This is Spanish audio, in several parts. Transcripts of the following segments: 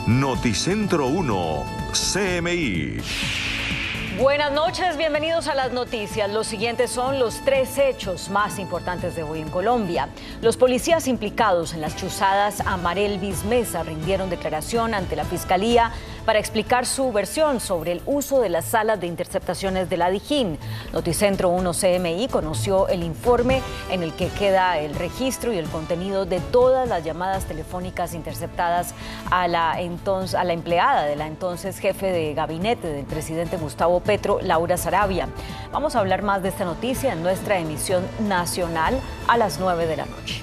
Noticentro 1, CMI. Buenas noches, bienvenidos a las noticias. Los siguientes son los 3 hechos más importantes de hoy en Colombia. Los policías implicados en las chuzadas a Marelvis Mesa rindieron declaración ante la Fiscalía para explicar su versión sobre el uso de las salas de interceptaciones de la Dijín. Noticentro 1 CMI conoció el informe en el que queda el registro y el contenido de todas las llamadas telefónicas interceptadas a la empleada de la entonces jefe de gabinete del presidente Gustavo Petro, Laura Saravia. Vamos a hablar más de esta noticia en nuestra emisión nacional a las 9 de la noche.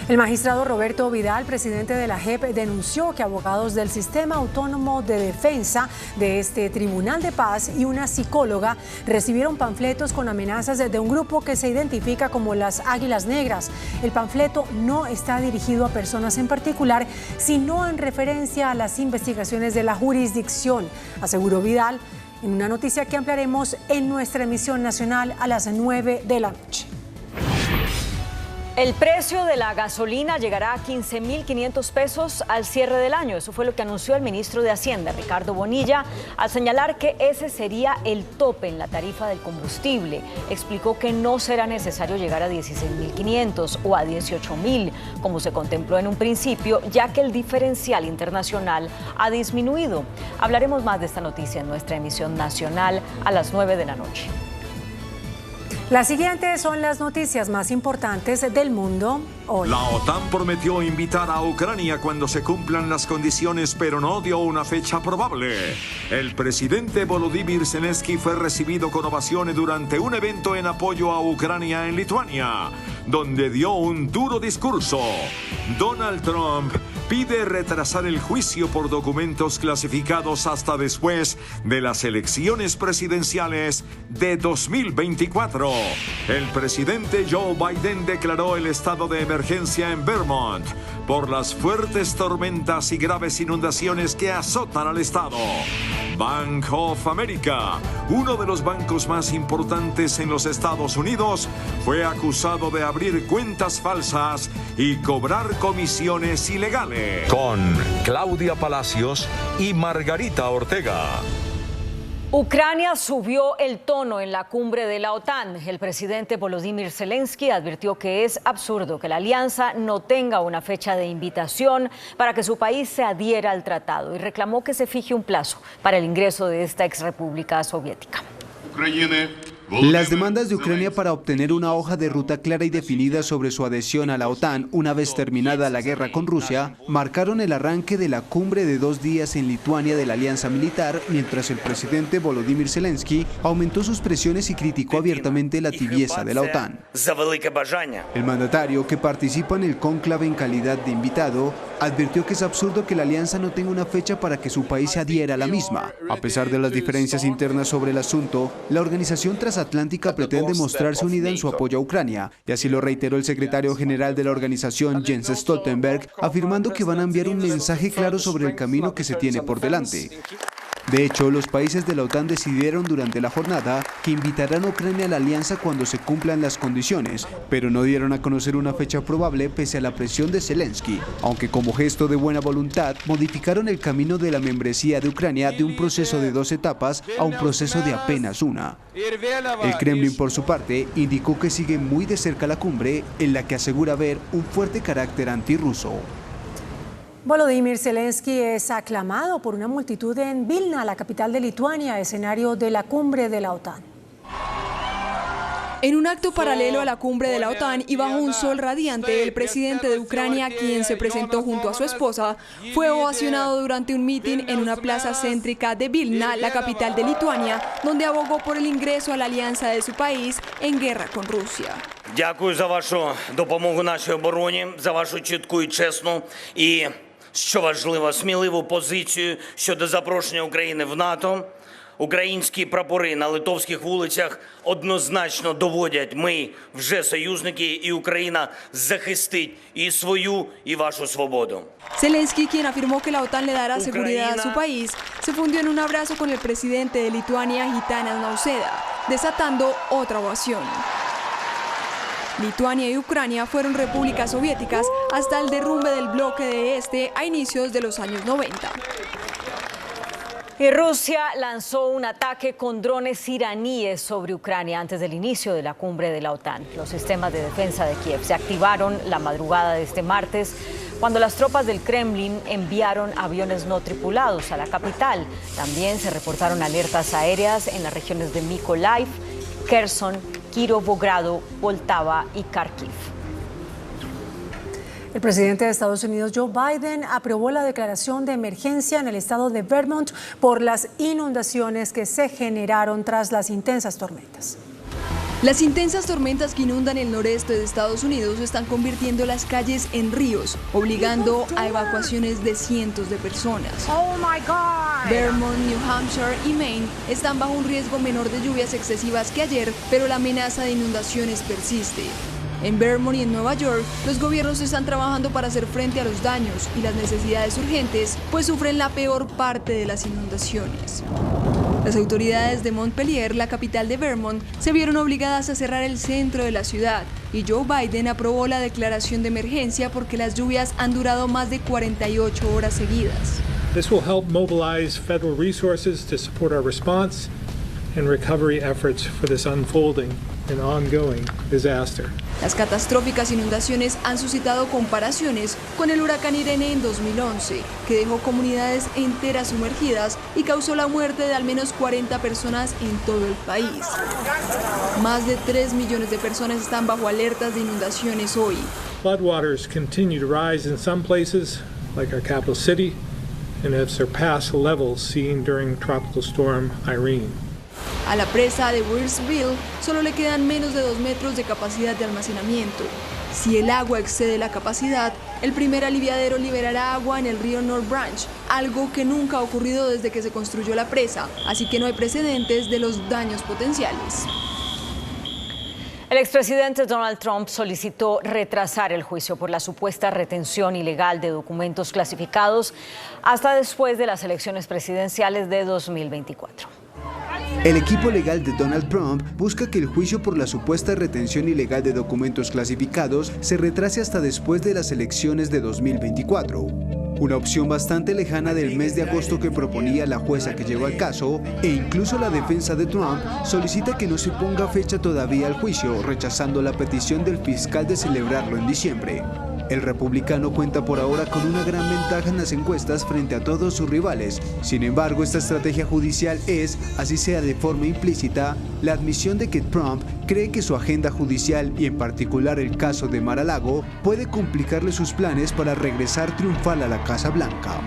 El magistrado Roberto Vidal, presidente de la JEP, denunció que abogados del Sistema Autónomo de Defensa de este Tribunal de Paz y una psicóloga recibieron panfletos con amenazas de un grupo que se identifica como las Águilas Negras. El panfleto no está dirigido a personas en particular, sino en referencia a las investigaciones de la jurisdicción, aseguró Vidal en una noticia que ampliaremos en nuestra emisión nacional a las 9 de la noche. El precio de la gasolina llegará a 15.500 pesos al cierre del año. Eso fue lo que anunció el ministro de Hacienda, Ricardo Bonilla, al señalar que ese sería el tope en la tarifa del combustible. Explicó que no será necesario llegar a 16.500 o a 18.000, como se contempló en un principio, ya que el diferencial internacional ha disminuido. Hablaremos más de esta noticia en nuestra emisión nacional a las 9 de la noche. Las siguientes son las noticias más importantes del mundo hoy. La OTAN prometió invitar a Ucrania cuando se cumplan las condiciones, pero no dio una fecha probable. El presidente Volodymyr Zelensky fue recibido con ovaciones durante un evento en apoyo a Ucrania en Lituania, donde dio un duro discurso. Donald Trump pide retrasar el juicio por documentos clasificados hasta después de las elecciones presidenciales de 2024. El presidente Joe Biden declaró el estado de emergencia en Vermont por las fuertes tormentas y graves inundaciones que azotan al estado. Bank of America, uno de los bancos más importantes en los Estados Unidos, fue acusado de abrir cuentas falsas y cobrar comisiones ilegales. Con Claudia Palacios y Margarita Ortega. Ucrania subió el tono en la cumbre de la OTAN. El presidente Volodymyr Zelensky advirtió que es absurdo que la alianza no tenga una fecha de invitación para que su país se adhiera al tratado y reclamó que se fije un plazo para el ingreso de esta exrepública soviética. Las demandas de Ucrania para obtener una hoja de ruta clara y definida sobre su adhesión a la OTAN una vez terminada la guerra con Rusia marcaron el arranque de la cumbre de 2 días en Lituania de la alianza militar, mientras el presidente Volodymyr Zelensky aumentó sus presiones y criticó abiertamente la tibieza de la OTAN. El mandatario, que participa en el cónclave en calidad de invitado, advirtió que es absurdo que la alianza no tenga una fecha para que su país se adhiera a la misma. A pesar de las diferencias internas sobre el asunto, la organización transatlántica pretende mostrarse unida en su apoyo a Ucrania, y así lo reiteró el secretario general de la organización, Jens Stoltenberg, afirmando que van a enviar un mensaje claro sobre el camino que se tiene por delante. De hecho, los países de la OTAN decidieron durante la jornada que invitarán a Ucrania a la alianza cuando se cumplan las condiciones, pero no dieron a conocer una fecha probable pese a la presión de Zelensky, aunque como gesto de buena voluntad modificaron el camino de la membresía de Ucrania de un proceso de 2 etapas a un proceso de apenas una. El Kremlin, por su parte, indicó que sigue muy de cerca la cumbre, en la que asegura ver un fuerte carácter antirruso. Volodymyr Zelensky es aclamado por una multitud en Vilna, la capital de Lituania, escenario de la cumbre de la OTAN. En un acto paralelo a la cumbre de la OTAN y bajo un sol radiante, el presidente de Ucrania, quien se presentó junto a su esposa, fue ovacionado durante un mitin en una plaza céntrica de Vilna, la capital de Lituania, donde abogó por el ingreso a la alianza de su país en guerra con Rusia. Дякую за вашу допомогу нашій обороні, за вашу чітку і чесну і, що важливо, сміливу позицію щодо запрошення України в НАТО. Українські прапори на литовських вулицях однозначно доводять, ми вже союзники, і Україна захистить і свою, і вашу свободу. Zelensky, quien afirmó que la OTAN le dará seguridad a su país, se fundió en un abrazo con el presidente de Lituania, Gitanas Nausėda, desatando otra ovación. Lituania y Ucrania fueron repúblicas soviéticas hasta el derrumbe del bloque de este a inicios de los años 90. Y Rusia lanzó un ataque con drones iraníes sobre Ucrania antes del inicio de la cumbre de la OTAN. Los sistemas de defensa de Kiev se activaron la madrugada de este martes cuando las tropas del Kremlin enviaron aviones no tripulados a la capital. También se reportaron alertas aéreas en las regiones de Mykolaiv, Kherson, Kirovogrado, Poltava y Kharkiv. El presidente de Estados Unidos, Joe Biden, aprobó la declaración de emergencia en el estado de Vermont por las inundaciones que se generaron tras las intensas tormentas. Las intensas tormentas que inundan el noreste de Estados Unidos están convirtiendo las calles en ríos, obligando a evacuaciones de cientos de personas. ¡Oh, my God! Vermont, New Hampshire y Maine están bajo un riesgo menor de lluvias excesivas que ayer, pero la amenaza de inundaciones persiste. En Vermont y en Nueva York, los gobiernos están trabajando para hacer frente a los daños y las necesidades urgentes, pues sufren la peor parte de las inundaciones. Las autoridades de Montpelier, la capital de Vermont, se vieron obligadas a cerrar el centro de la ciudad y Joe Biden aprobó la declaración de emergencia porque las lluvias han durado más de 48 horas seguidas. This will help mobilize federal resources to support our response and recovery efforts for this unfolding and ongoing disaster. Las catastróficas inundaciones han suscitado comparaciones con el huracán Irene en 2011, que dejó comunidades enteras sumergidas y causó la muerte de al menos 40 personas en todo el país. Más de 3 millones de personas están bajo alertas de inundaciones hoy. Floodwaters continue to rise in some places, like our capital city, and have surpassed levels seen during Tropical Storm Irene. A la presa de Wearsville solo le quedan menos de 2 metros de capacidad de almacenamiento. Si el agua excede la capacidad, el primer aliviadero liberará agua en el río North Branch, algo que nunca ha ocurrido desde que se construyó la presa, así que no hay precedentes de los daños potenciales. El expresidente Donald Trump solicitó retrasar el juicio por la supuesta retención ilegal de documentos clasificados hasta después de las elecciones presidenciales de 2024. El equipo legal de Donald Trump busca que el juicio por la supuesta retención ilegal de documentos clasificados se retrase hasta después de las elecciones de 2024. Una opción bastante lejana del mes de agosto que proponía la jueza que lleva el caso, e incluso la defensa de Trump solicita que no se ponga fecha todavía al juicio, rechazando la petición del fiscal de celebrarlo en diciembre. El republicano cuenta por ahora con una gran ventaja en las encuestas frente a todos sus rivales. Sin embargo, esta estrategia judicial es, así sea de forma implícita, la admisión de que Trump cree que su agenda judicial y en particular el caso de Mar-a-Lago puede complicarle sus planes para regresar triunfal a la Casa Blanca.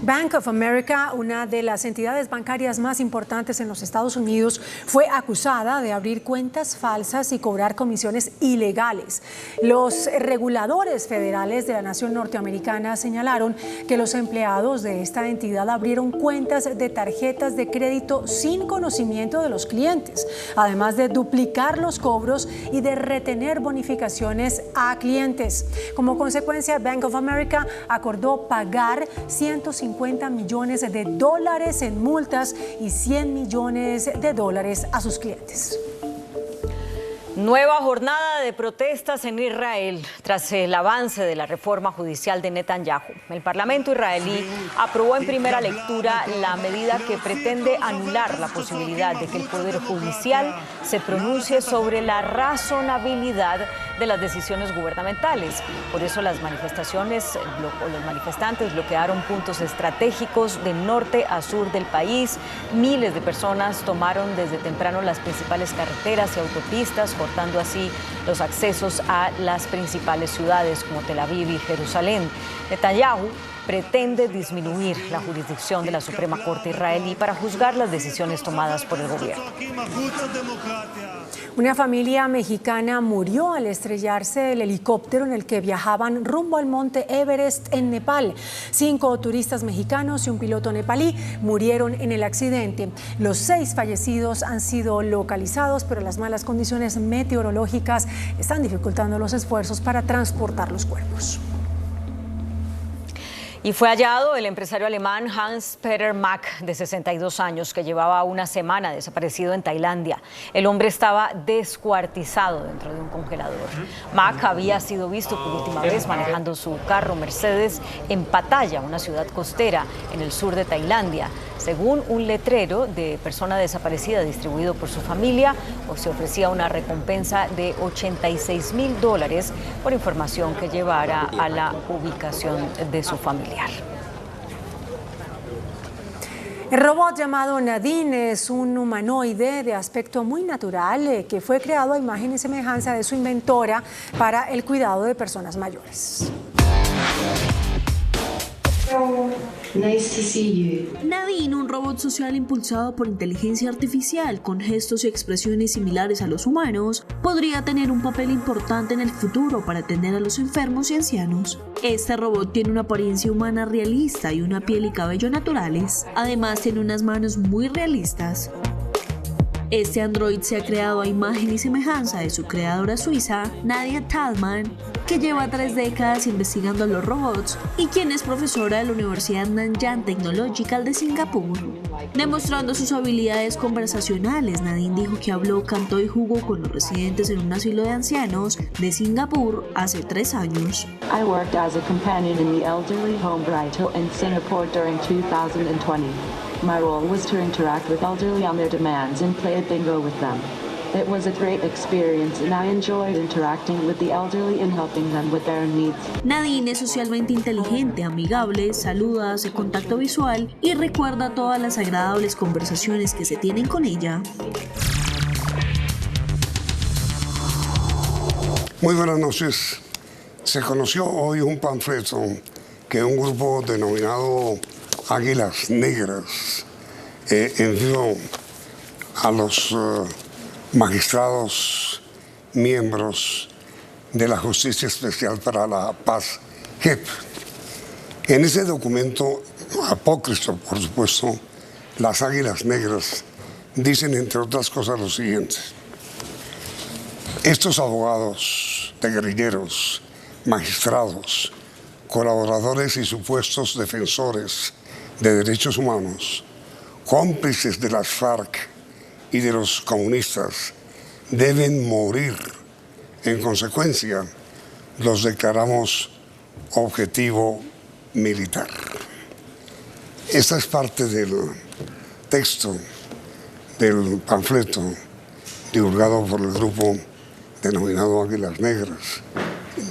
Bank of America, una de las entidades bancarias más importantes en los Estados Unidos, fue acusada de abrir cuentas falsas y cobrar comisiones ilegales. Los reguladores federales de la nación norteamericana señalaron que los empleados de esta entidad abrieron cuentas de tarjetas de crédito sin conocimiento de los clientes, además de duplicar los cobros y de retener bonificaciones a clientes. Como consecuencia, Bank of America acordó pagar 150 millones de dólares en multas y 100 millones de dólares a sus clientes. Nueva jornada de protestas en Israel tras el avance de la reforma judicial de Netanyahu. El Parlamento israelí aprobó en primera lectura la medida que pretende anular la posibilidad de que el Poder Judicial se pronuncie sobre la razonabilidad de las decisiones gubernamentales. Por eso las manifestaciones o los manifestantes bloquearon puntos estratégicos de norte a sur del país. Miles de personas tomaron desde temprano las principales carreteras y autopistas, cortando así los accesos a las principales ciudades como Tel Aviv y Jerusalén. Netanyahu pretende disminuir la jurisdicción de la Suprema Corte israelí para juzgar las decisiones tomadas por el gobierno. Una familia mexicana murió al estrellarse el helicóptero en el que viajaban rumbo al monte Everest en Nepal. 5 turistas mexicanos y un piloto nepalí murieron en el accidente. Los 6 fallecidos han sido localizados, pero las malas condiciones meteorológicas están dificultando los esfuerzos para transportar los cuerpos. Y fue hallado el empresario alemán Hans-Peter Mack, de 62 años, que llevaba una semana desaparecido en Tailandia. El hombre estaba descuartizado dentro de un congelador. Mack había sido visto por última vez manejando su carro Mercedes en Pattaya, una ciudad costera en el sur de Tailandia. Según un letrero de persona desaparecida distribuido por su familia, se ofrecía una recompensa de $86.000 por información que llevara a la ubicación de su familiar. El robot llamado Nadine es un humanoide de aspecto muy natural que fue creado a imagen y semejanza de su inventora para el cuidado de personas mayores. Nice to see you. Nadine, un robot social impulsado por inteligencia artificial con gestos y expresiones similares a los humanos, podría tener un papel importante en el futuro para atender a los enfermos y ancianos. Este robot tiene una apariencia humana realista y una piel y cabello naturales. Además, tiene unas manos muy realistas. Este android se ha creado a imagen y semejanza de su creadora suiza, Nadia Talman, que lleva 3 décadas investigando a los robots y quien es profesora de la Universidad Nanyang Technological de Singapur. Demostrando sus habilidades conversacionales, Nadine dijo que habló, cantó y jugó con los residentes en un asilo de ancianos de Singapur hace 3 años. I worked as a companion in the elderly home Brighto in Singapore during 2020. My role was to interact with elderly on their demands and play a bingo with them. It was a great experience and I enjoyed interacting with the elderly and helping them with their needs. Nadine es socialmente inteligente, amigable, saluda, hace contacto visual y recuerda todas las agradables conversaciones que se tienen con ella. Muy buenas noches. Se conoció hoy un panfleto que un grupo denominado Águilas Negras envió a los magistrados miembros de la Justicia Especial para la Paz, JEP. En ese documento apócrifo, por supuesto, las Águilas Negras dicen, entre otras cosas, lo siguiente: estos abogados de guerrilleros, magistrados, colaboradores y supuestos defensores de derechos humanos, cómplices de las FARC y de los comunistas, deben morir. En consecuencia, los declaramos objetivo militar. Esta es parte del texto del panfleto divulgado por el grupo denominado Águilas Negras,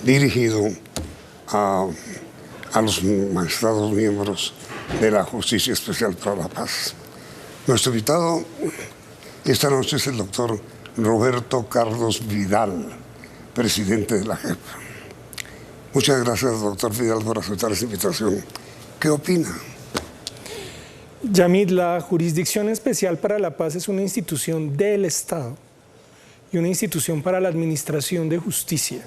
dirigido a los magistrados miembros de la Justicia Especial para la Paz. Nuestro invitado esta noche es el doctor Roberto Carlos Vidal, presidente de la JEP. Muchas gracias, doctor Vidal, por aceptar esta invitación. ¿Qué opina? Yamid, la Jurisdicción Especial para la Paz es una institución del Estado y una institución para la administración de justicia.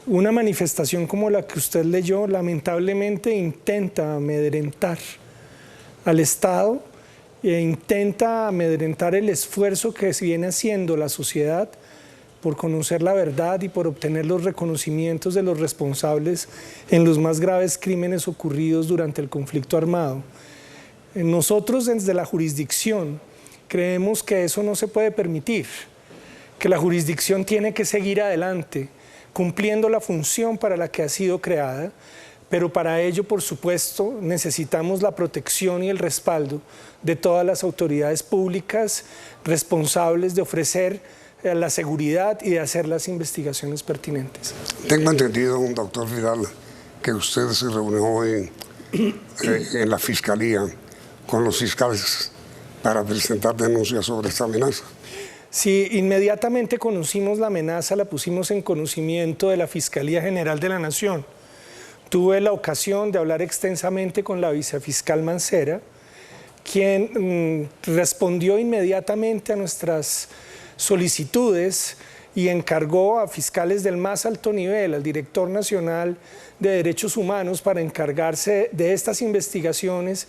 Una manifestación como la que usted leyó lamentablemente intenta amedrentar al Estado e intenta amedrentar el esfuerzo que viene haciendo la sociedad por conocer la verdad y por obtener los reconocimientos de los responsables en los más graves crímenes ocurridos durante el conflicto armado. Nosotros desde la jurisdicción creemos que eso no se puede permitir, que la jurisdicción tiene que seguir adelante, cumpliendo la función para la que ha sido creada, pero para ello, por supuesto, necesitamos la protección y el respaldo de todas las autoridades públicas responsables de ofrecer la seguridad y de hacer las investigaciones pertinentes. Tengo entendido, doctor Vidal, que usted se reunió hoy en la Fiscalía con los fiscales para presentar denuncias sobre esta amenaza. Sí, inmediatamente conocimos la amenaza, la pusimos en conocimiento de la Fiscalía General de la Nación. Tuve la ocasión de hablar extensamente con la vicefiscal Mancera, quien respondió inmediatamente a nuestras solicitudes y encargó a fiscales del más alto nivel, al director nacional de Derechos Humanos, para encargarse de estas investigaciones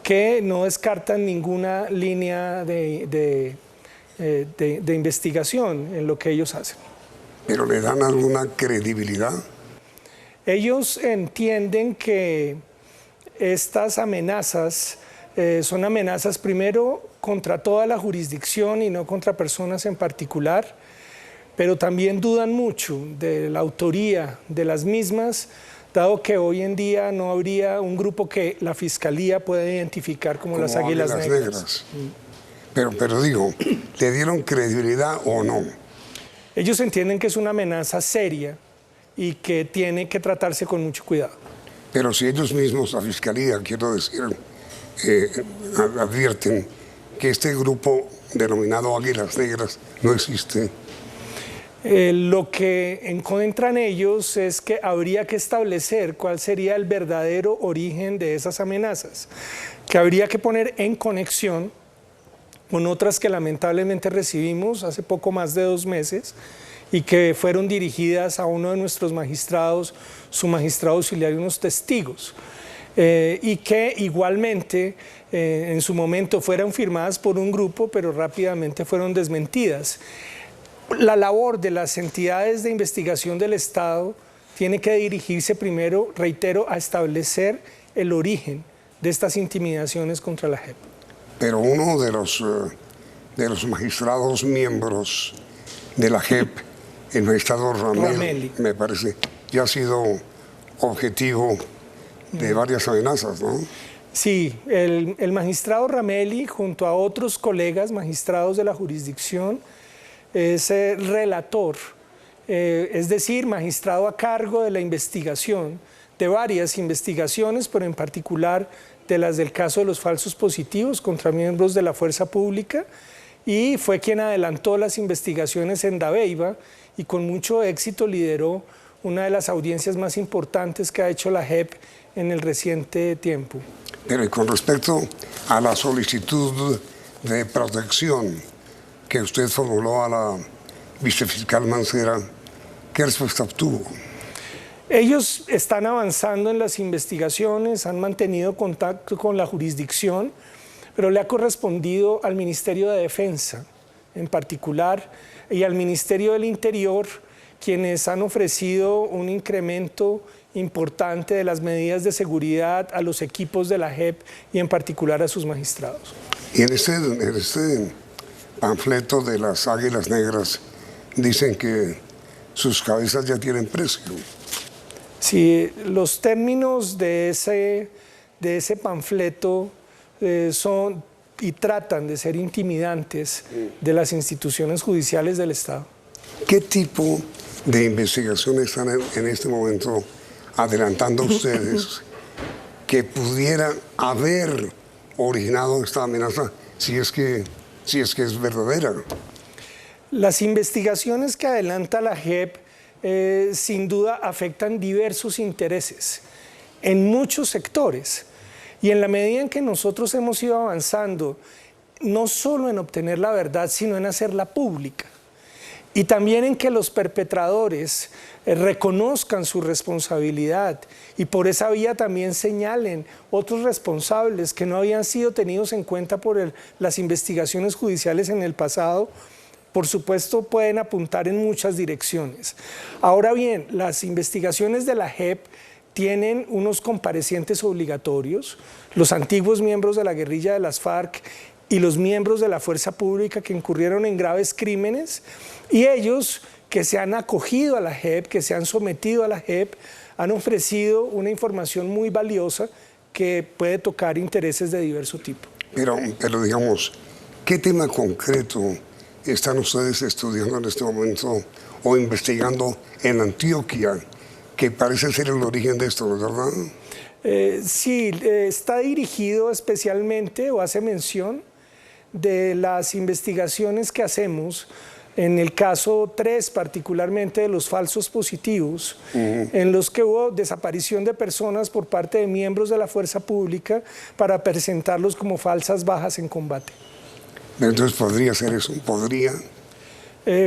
que no descartan ninguna línea de investigación en lo que ellos hacen. ¿Pero le dan alguna credibilidad? Ellos entienden que estas amenazas son amenazas primero contra toda la jurisdicción y no contra personas en particular, pero también dudan mucho de la autoría de las mismas, dado que hoy en día no habría un grupo que la Fiscalía pueda identificar como las Águilas Negras. Pero digo, ¿le dieron credibilidad o no? Ellos entienden que es una amenaza seria y que tiene que tratarse con mucho cuidado. Pero si ellos mismos, la Fiscalía, quiero decir, advierten que este grupo denominado Águilas Negras no existe. Lo que encuentran ellos es que habría que establecer cuál sería el verdadero origen de esas amenazas, que habría que poner en conexión con otras que lamentablemente recibimos hace poco más de 2 meses y que fueron dirigidas a uno de nuestros magistrados, su magistrado auxiliar y unos testigos, y que igualmente en su momento fueron firmadas por un grupo, pero rápidamente fueron desmentidas. La labor de las entidades de investigación del Estado tiene que dirigirse primero, reitero, a establecer el origen de estas intimidaciones contra la JEP. Pero uno de los magistrados miembros de la JEP, el magistrado Ramelli, me parece, ya ha sido objetivo de varias amenazas, ¿no? Sí, el magistrado Ramelli, junto a otros colegas magistrados de la jurisdicción, es relator, es decir, magistrado a cargo de la investigación, de varias investigaciones, pero en particular de las del caso de los falsos positivos contra miembros de la fuerza pública, y fue quien adelantó las investigaciones en Dabeiba y con mucho éxito lideró una de las audiencias más importantes que ha hecho la JEP en el reciente tiempo. Pero y con respecto a la solicitud de protección que usted formuló a la vicefiscal Mancera, ¿qué respuesta obtuvo? Ellos están avanzando en las investigaciones, han mantenido contacto con la jurisdicción, pero le ha correspondido al Ministerio de Defensa en particular y al Ministerio del Interior, quienes han ofrecido un incremento importante de las medidas de seguridad a los equipos de la JEP y en particular a sus magistrados. Y en este panfleto de las Águilas Negras dicen que sus cabezas ya tienen precio. Sí, los términos de ese panfleto son y tratan de ser intimidantes de las instituciones judiciales del Estado. ¿Qué tipo de investigaciones están en este momento adelantando ustedes que pudiera haber originado esta amenaza si es que es verdadera? Las investigaciones que adelanta la JEP sin duda afectan diversos intereses en muchos sectores, y en la medida en que nosotros hemos ido avanzando no solo en obtener la verdad, sino en hacerla pública, y también en que los perpetradores reconozcan su responsabilidad y por esa vía también señalen otros responsables que no habían sido tenidos en cuenta por las investigaciones judiciales en el pasado. Por supuesto, pueden apuntar en muchas direcciones. Ahora bien, las investigaciones de la JEP tienen unos comparecientes obligatorios, los antiguos miembros de la guerrilla de las FARC y los miembros de la fuerza pública que incurrieron en graves crímenes, y ellos que se han acogido a la JEP, que se han sometido a la JEP, han ofrecido una información muy valiosa que puede tocar intereses de diverso tipo. Pero digamos, ¿qué tema concreto están ustedes estudiando en este momento o investigando en Antioquia, que parece ser el origen de esto, ¿verdad? Sí, está dirigido especialmente o hace mención de las investigaciones que hacemos en el caso 3, particularmente de los falsos positivos, en los que hubo desaparición de personas por parte de miembros de la fuerza pública para presentarlos como falsas bajas en combate. Entonces, ¿podría ser eso? ¿Podría?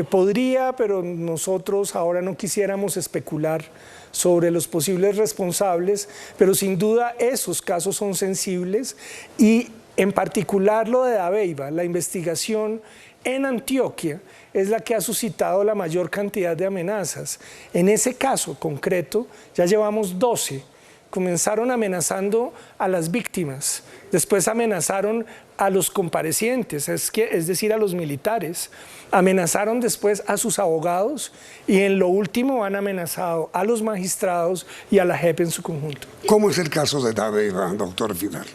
Podría, pero nosotros ahora no quisiéramos especular sobre los posibles responsables, pero sin duda esos casos son sensibles, y en particular lo de Dabeiba, la investigación en Antioquia es la que ha suscitado la mayor cantidad de amenazas. En ese caso concreto ya llevamos 12. Comenzaron amenazando a las víctimas, después amenazaron a los comparecientes, es decir, a los militares, amenazaron después a sus abogados y en lo último han amenazado a los magistrados y a la JEP en su conjunto. ¿Cómo es el caso de Dabeiba, doctor Vidal?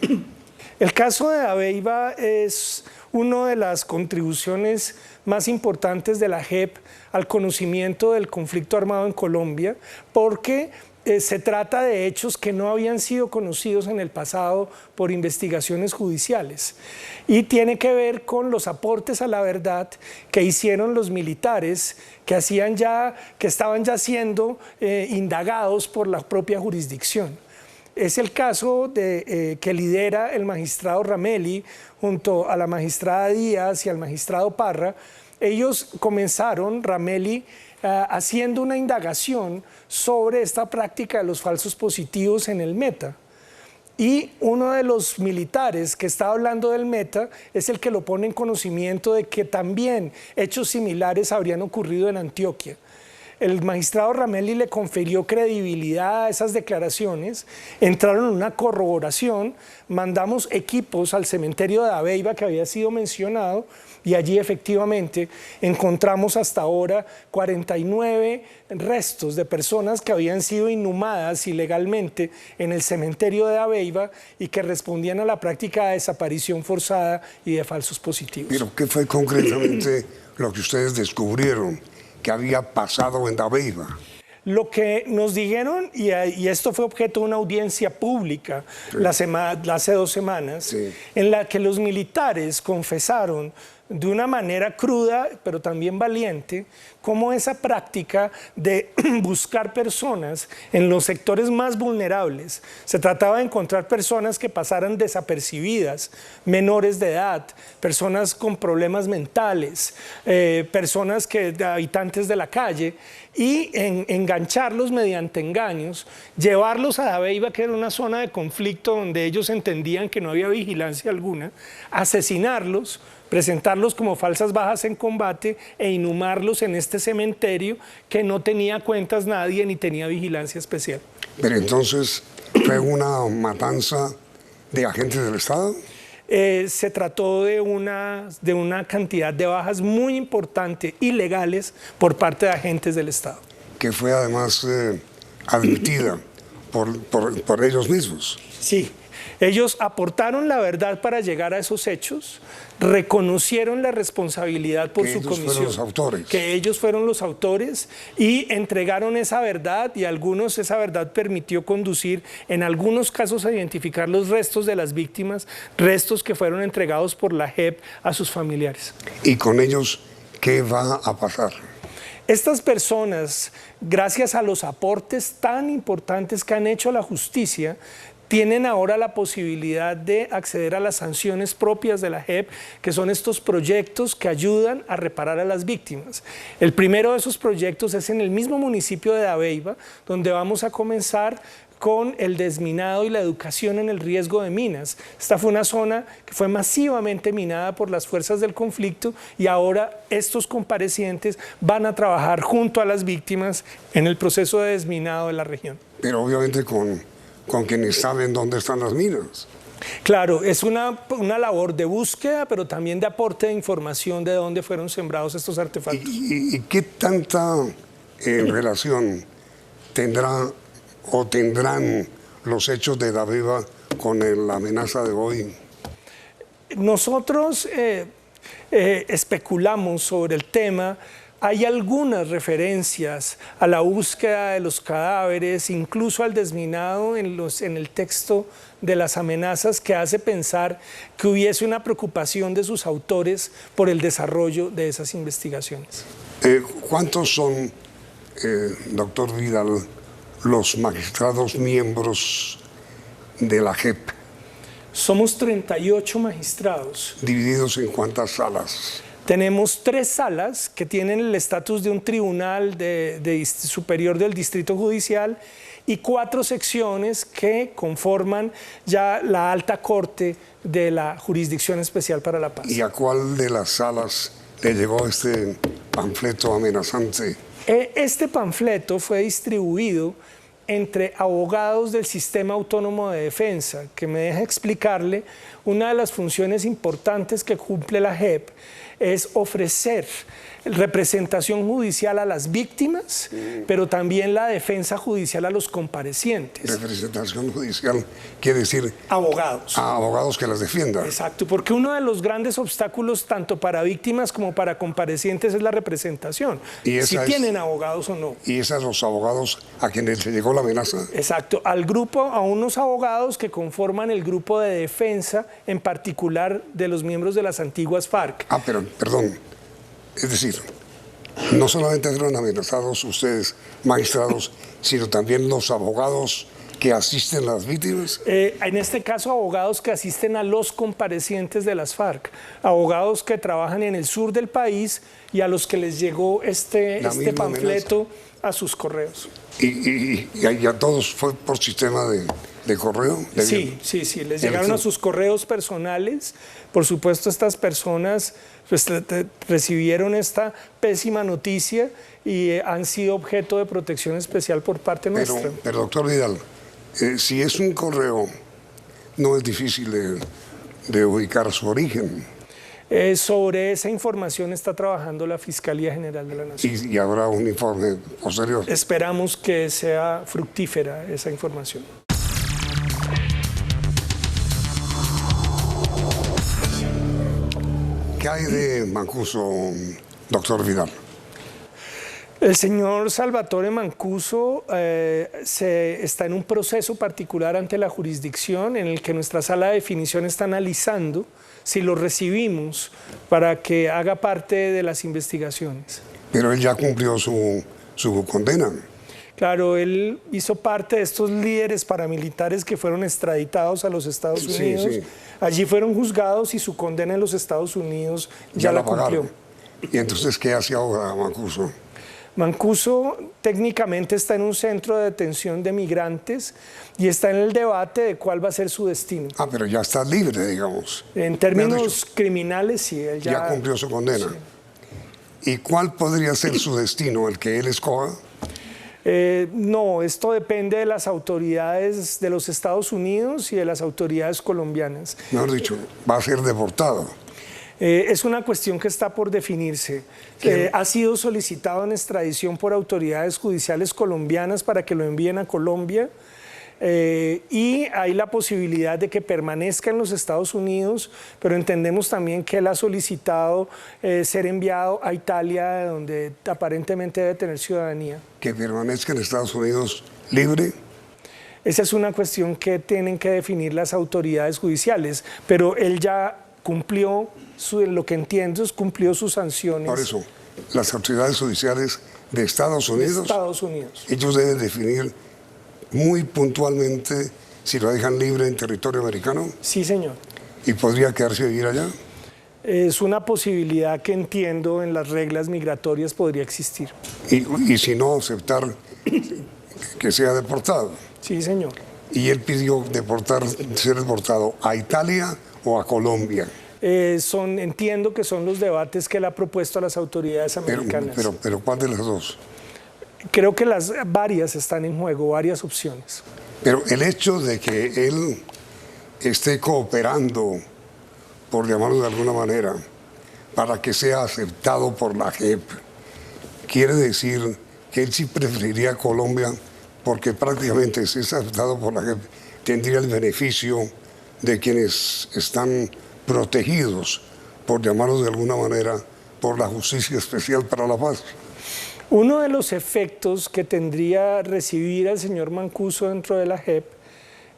El caso de Dabeiba es una de las contribuciones más importantes de la JEP al conocimiento del conflicto armado en Colombia, porque se trata de hechos que no habían sido conocidos en el pasado por investigaciones judiciales y tiene que ver con los aportes a la verdad que hicieron los militares que estaban ya siendo indagados por la propia jurisdicción. Es el caso que lidera el magistrado Ramelli junto a la magistrada Díaz y al magistrado Parra. Ellos comenzaron, Ramelli, haciendo una indagación sobre esta práctica de los falsos positivos en el Meta. Y uno de los militares que está hablando del Meta es el que lo pone en conocimiento de que también hechos similares habrían ocurrido en Antioquia. El magistrado Ramelli le confirió credibilidad a esas declaraciones, entraron en una corroboración, mandamos equipos al cementerio de Dabeiba que había sido mencionado y allí efectivamente encontramos hasta ahora 49 restos de personas que habían sido inhumadas ilegalmente en el cementerio de Dabeiba y que respondían a la práctica de desaparición forzada y de falsos positivos. ¿Pero qué fue concretamente lo que ustedes descubrieron que había pasado en Dabeiba? Lo que nos dijeron, y esto fue objeto de una audiencia pública hace 2 semanas, sí, en la que los militares confesaron de una manera cruda, pero también valiente, cómo esa práctica de buscar personas en los sectores más vulnerables, se trataba de encontrar personas que pasaran desapercibidas, menores de edad, personas con problemas mentales, personas habitantes de la calle, y engancharlos mediante engaños, llevarlos a Dabeiba, que era una zona de conflicto donde ellos entendían que no había vigilancia alguna, asesinarlos, presentarlos como falsas bajas en combate e inhumarlos en este cementerio que no tenía cuentas nadie ni tenía vigilancia especial. Pero entonces, ¿fue una matanza de agentes del Estado? Se trató de una cantidad de bajas muy importante, ilegales, por parte de agentes del Estado. Que fue además admitida por ellos mismos. Sí. Ellos aportaron la verdad para llegar a esos hechos, reconocieron la responsabilidad por su comisión. Fueron los autores. Que ellos fueron los autores y entregaron esa verdad y esa verdad permitió conducir en algunos casos a identificar los restos de las víctimas, restos que fueron entregados por la JEP a sus familiares. ¿Y con ellos qué va a pasar? Estas personas, gracias a los aportes tan importantes que han hecho a la justicia, tienen ahora la posibilidad de acceder a las sanciones propias de la JEP, que son estos proyectos que ayudan a reparar a las víctimas. El primero de esos proyectos es en el mismo municipio de Dabeiba, donde vamos a comenzar con el desminado y la educación en el riesgo de minas. Esta fue una zona que fue masivamente minada por las fuerzas del conflicto y ahora estos comparecientes van a trabajar junto a las víctimas en el proceso de desminado de la región. Pero obviamente con quienes saben dónde están las minas. Claro, es una labor de búsqueda, pero también de aporte de información de dónde fueron sembrados estos artefactos. ¿Y qué tanta relación tendrán los hechos de Dabeiba con la amenaza de hoy? Nosotros especulamos sobre el tema. Hay algunas referencias a la búsqueda de los cadáveres, incluso al desminado en el texto de las amenazas, que hace pensar que hubiese una preocupación de sus autores por el desarrollo de esas investigaciones. ¿Cuántos son, doctor Vidal, los magistrados miembros de la JEP? Somos 38 magistrados. ¿Divididos en cuántas salas? Tenemos 3 salas que tienen el estatus de un tribunal superior del distrito judicial y 4 secciones que conforman ya la alta corte de la Jurisdicción Especial para la Paz. ¿Y a cuál de las salas le llegó este panfleto amenazante? Este panfleto fue distribuido entre abogados del Sistema Autónomo de Defensa, que me deja explicarle, una de las funciones importantes que cumple la JEP es ofrecer representación judicial a las víctimas, pero también la defensa judicial a los comparecientes. Representación judicial quiere decir abogados. A abogados que las defiendan. Exacto, porque uno de los grandes obstáculos tanto para víctimas como para comparecientes es la representación, si tienen abogados o no. ¿Y esos los abogados a quienes le llegó la amenaza? Exacto, al grupo, a unos abogados que conforman el grupo de defensa, en particular de los miembros de las antiguas FARC. Ah, pero, perdón, es decir, no solamente fueron amenazados ustedes, magistrados, sino también los abogados que asisten a las víctimas. En este caso, abogados que asisten a los comparecientes de las FARC, abogados que trabajan en el sur del país y a los que les llegó este panfleto a sus correos. ¿Y a todos fue por sistema de correo? Sí, les llegaron a sus correos personales. Por supuesto, estas personas pues, recibieron esta pésima noticia y han sido objeto de protección especial por parte nuestra. Pero doctor Vidal, si es un correo, no es difícil de ubicar su origen. Sobre esa información está trabajando la Fiscalía General de la Nación. ¿Y habrá un informe posterior? Esperamos que sea fructífera esa información. ¿Qué hay de Mancuso, doctor Vidal? El señor Salvatore Mancuso está en un proceso particular ante la jurisdicción en el que nuestra sala de definición está analizando si lo recibimos para que haga parte de las investigaciones. Pero él ya cumplió su condena. Claro, él hizo parte de estos líderes paramilitares que fueron extraditados a los Estados Unidos. Sí. Allí fueron juzgados y su condena en los Estados Unidos ya la cumplió. ¿Y entonces qué hace ahora Mancuso? Mancuso técnicamente está en un centro de detención de migrantes y está en el debate de cuál va a ser su destino. Ah, pero ya está libre, digamos. En términos criminales, sí. Él ya cumplió su condena. Sí. ¿Y cuál podría ser su destino, el que él escoja? No, esto depende de las autoridades de los Estados Unidos y de las autoridades colombianas. Mejor dicho, va a ser deportado. Es una cuestión que está por definirse. Ha sido solicitado en extradición por autoridades judiciales colombianas para que lo envíen a Colombia. Y hay la posibilidad de que permanezca en los Estados Unidos, pero entendemos también que él ha solicitado ser enviado a Italia, donde aparentemente debe tener ciudadanía. ¿Que permanezca en Estados Unidos libre? Esa es una cuestión que tienen que definir las autoridades judiciales, pero él ya cumplió, lo que entiendo es cumplió sus sanciones. Por eso, las autoridades judiciales de Estados Unidos, ellos deben definir muy puntualmente si lo dejan libre en territorio americano. Sí, señor. ¿Y podría quedarse a vivir allá? Es una posibilidad que entiendo en las reglas migratorias podría existir. ¿Y si no, aceptar que sea deportado? Sí, señor. ¿Y él pidió ser deportado a Italia o a Colombia? Entiendo que son los debates que él ha propuesto a las autoridades americanas. Pero ¿cuál de las dos? Creo que varias están en juego, varias opciones. Pero el hecho de que él esté cooperando, por llamarlo de alguna manera, para que sea aceptado por la JEP, quiere decir que él sí preferiría Colombia, porque prácticamente si es aceptado por la JEP, tendría el beneficio de quienes están protegidos, por llamarlo de alguna manera, por la Justicia Especial para la Paz. Uno de los efectos que tendría recibir al señor Mancuso dentro de la JEP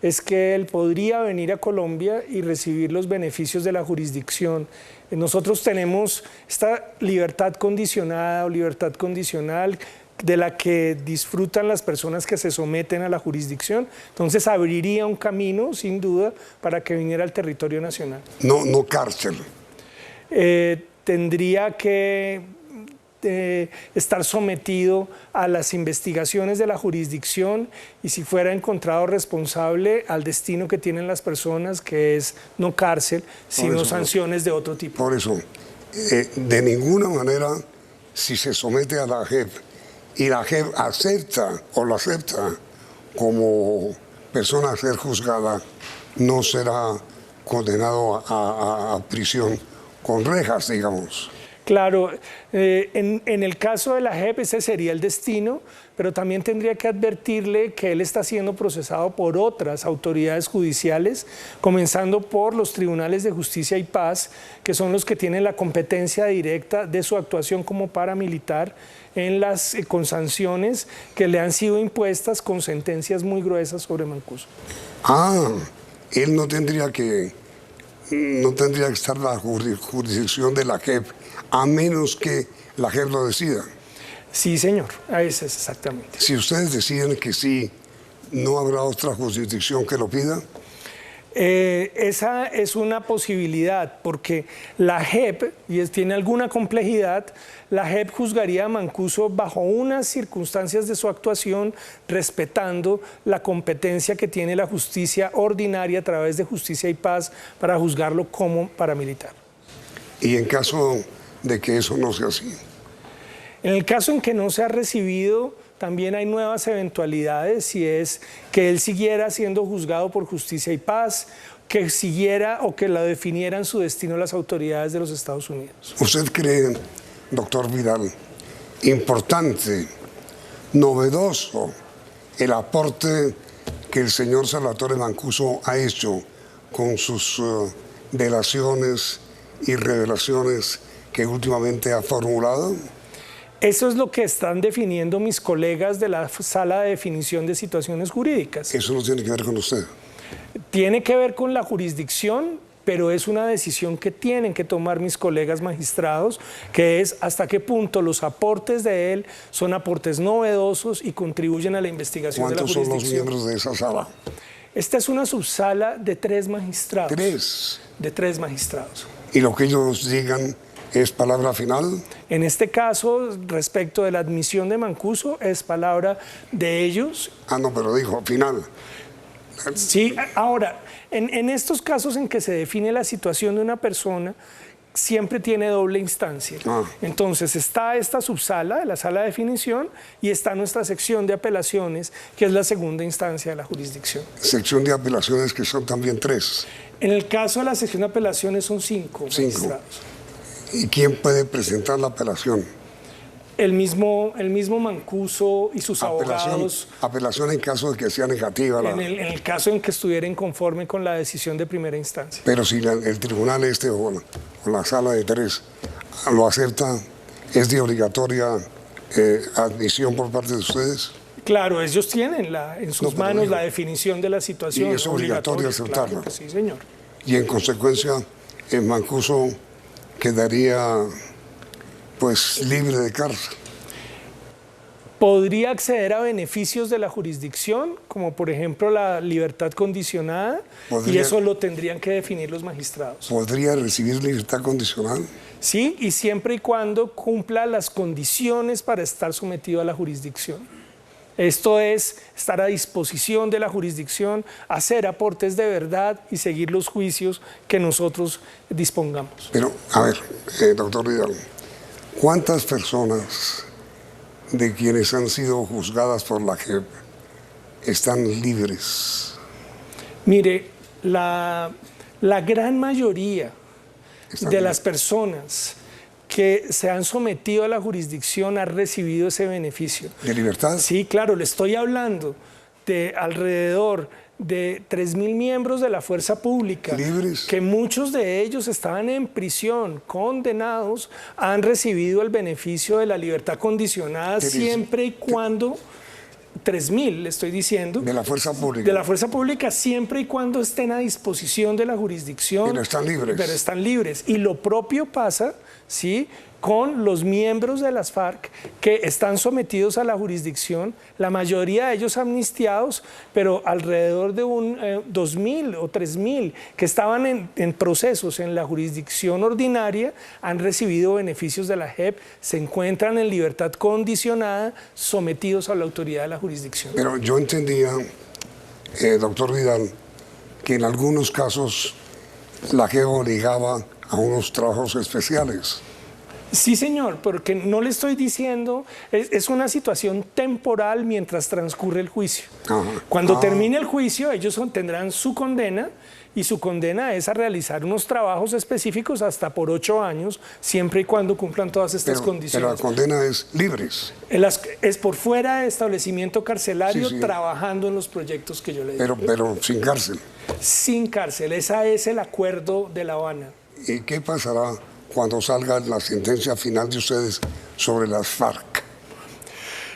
es que él podría venir a Colombia y recibir los beneficios de la jurisdicción. Nosotros tenemos esta libertad condicionada o libertad condicional de la que disfrutan las personas que se someten a la jurisdicción. Entonces abriría un camino, sin duda, para que viniera al territorio nacional. No cárcel. Tendría que estar sometido a las investigaciones de la jurisdicción y si fuera encontrado responsable al destino que tienen las personas, que es no cárcel, sino sanciones de otro tipo. Por eso, de ninguna manera, si se somete a la JEP y la JEP acepta o lo acepta como persona a ser juzgada, no será condenado a prisión con rejas, digamos. Claro, en el caso de la JEP ese sería el destino, pero también tendría que advertirle que él está siendo procesado por otras autoridades judiciales, comenzando por los tribunales de justicia y paz, que son los que tienen la competencia directa de su actuación como paramilitar con sanciones que le han sido impuestas con sentencias muy gruesas sobre Mancuso. Él no tendría que estar en la jurisdicción de la JEP, a menos que la JEP lo decida. Sí, señor, ese es exactamente. Si ustedes deciden que sí, ¿no habrá otra jurisdicción que lo pida? Esa es una posibilidad, porque la JEP, y tiene alguna complejidad, la JEP juzgaría a Mancuso bajo unas circunstancias de su actuación, respetando la competencia que tiene la justicia ordinaria a través de Justicia y Paz para juzgarlo como paramilitar. ¿Y en caso de que eso no sea así? En el caso en que no se ha recibido, también hay nuevas eventualidades, si es que él siguiera siendo juzgado por Justicia y Paz, que siguiera o que la definieran su destino las autoridades de los Estados Unidos. ¿Usted cree, doctor Vidal, importante, novedoso, el aporte que el señor Salvatore Mancuso ha hecho con sus delaciones y revelaciones que últimamente ha formulado? Eso es lo que están definiendo mis colegas de la Sala de Definición de Situaciones Jurídicas. ¿Eso no tiene que ver con usted? Tiene que ver con la jurisdicción, pero es una decisión que tienen que tomar mis colegas magistrados, que es hasta qué punto los aportes de él son aportes novedosos y contribuyen a la investigación de la jurisdicción. ¿Cuántos son los miembros de esa sala? Esta es una subsala de 3 magistrados. ¿3? De 3 magistrados. ¿Y lo que ellos digan es palabra final? En este caso, respecto de la admisión de Mancuso, es palabra de ellos. No, pero dijo final. Sí, ahora, en estos casos en que se define la situación de una persona, siempre tiene doble instancia. Entonces está esta subsala, la sala de definición, y está nuestra sección de apelaciones, que es la segunda instancia de la jurisdicción. Sección de apelaciones que son también 3. En el caso de la sección de apelaciones son 5 magistrados. ¿Y quién puede presentar la apelación? El mismo Mancuso y sus abogados. Apelación en caso de que sea negativa. En el caso en que estuviera inconforme con la decisión de primera instancia. Pero si el tribunal o la sala de 3 lo acepta, ¿es de obligatoria admisión por parte de ustedes? Claro, ellos tienen en sus manos la definición de la situación. ¿Y es obligatorio aceptarla? Claro que sí, señor. Y en consecuencia, el Mancuso quedaría pues libre de cárcel. Podría acceder a beneficios de la jurisdicción, como por ejemplo la libertad condicionada, y eso lo tendrían que definir los magistrados. ¿Podría recibir libertad condicional? Sí, y siempre y cuando cumpla las condiciones para estar sometido a la jurisdicción. Esto es estar a disposición de la jurisdicción, hacer aportes de verdad y seguir los juicios que nosotros dispongamos. Pero, a ver, doctor Vidal, ¿cuántas personas de quienes han sido juzgadas por la JEP están libres? Mire, la gran mayoría de las personas que se han sometido a la jurisdicción han recibido ese beneficio. ¿De libertad? Sí, claro, le estoy hablando de alrededor de 3.000 miembros de la fuerza pública, libres, que muchos de ellos estaban en prisión, condenados, han recibido el beneficio de la libertad condicionada siempre y cuando... 3.000, le estoy diciendo. De la fuerza pública. De la fuerza pública, siempre y cuando estén a disposición de la jurisdicción. Pero están libres. Pero están libres. Y lo propio pasa, ¿sí?, con los miembros de las FARC que están sometidos a la jurisdicción, la mayoría de ellos amnistiados, pero alrededor de 2.000 o 3.000 que estaban en procesos en la jurisdicción ordinaria han recibido beneficios de la JEP, se encuentran en libertad condicionada, sometidos a la autoridad de la jurisdicción. Pero yo entendía, doctor Vidal, que en algunos casos la JEP obligaba a unos trabajos especiales. Sí, señor, porque no le estoy diciendo, es una situación temporal mientras transcurre el juicio. Ajá. Cuando termine el juicio, ellos tendrán su condena, y su condena es a realizar unos trabajos específicos hasta por 8 años, siempre y cuando cumplan todas estas condiciones. Pero la condena es libres. Es por fuera de establecimiento carcelario, sí. Trabajando en los proyectos que yo le digo. Pero sin cárcel. Sin cárcel, ese es el acuerdo de La Habana. ¿Y qué pasará cuando salga la sentencia final de ustedes sobre las FARC?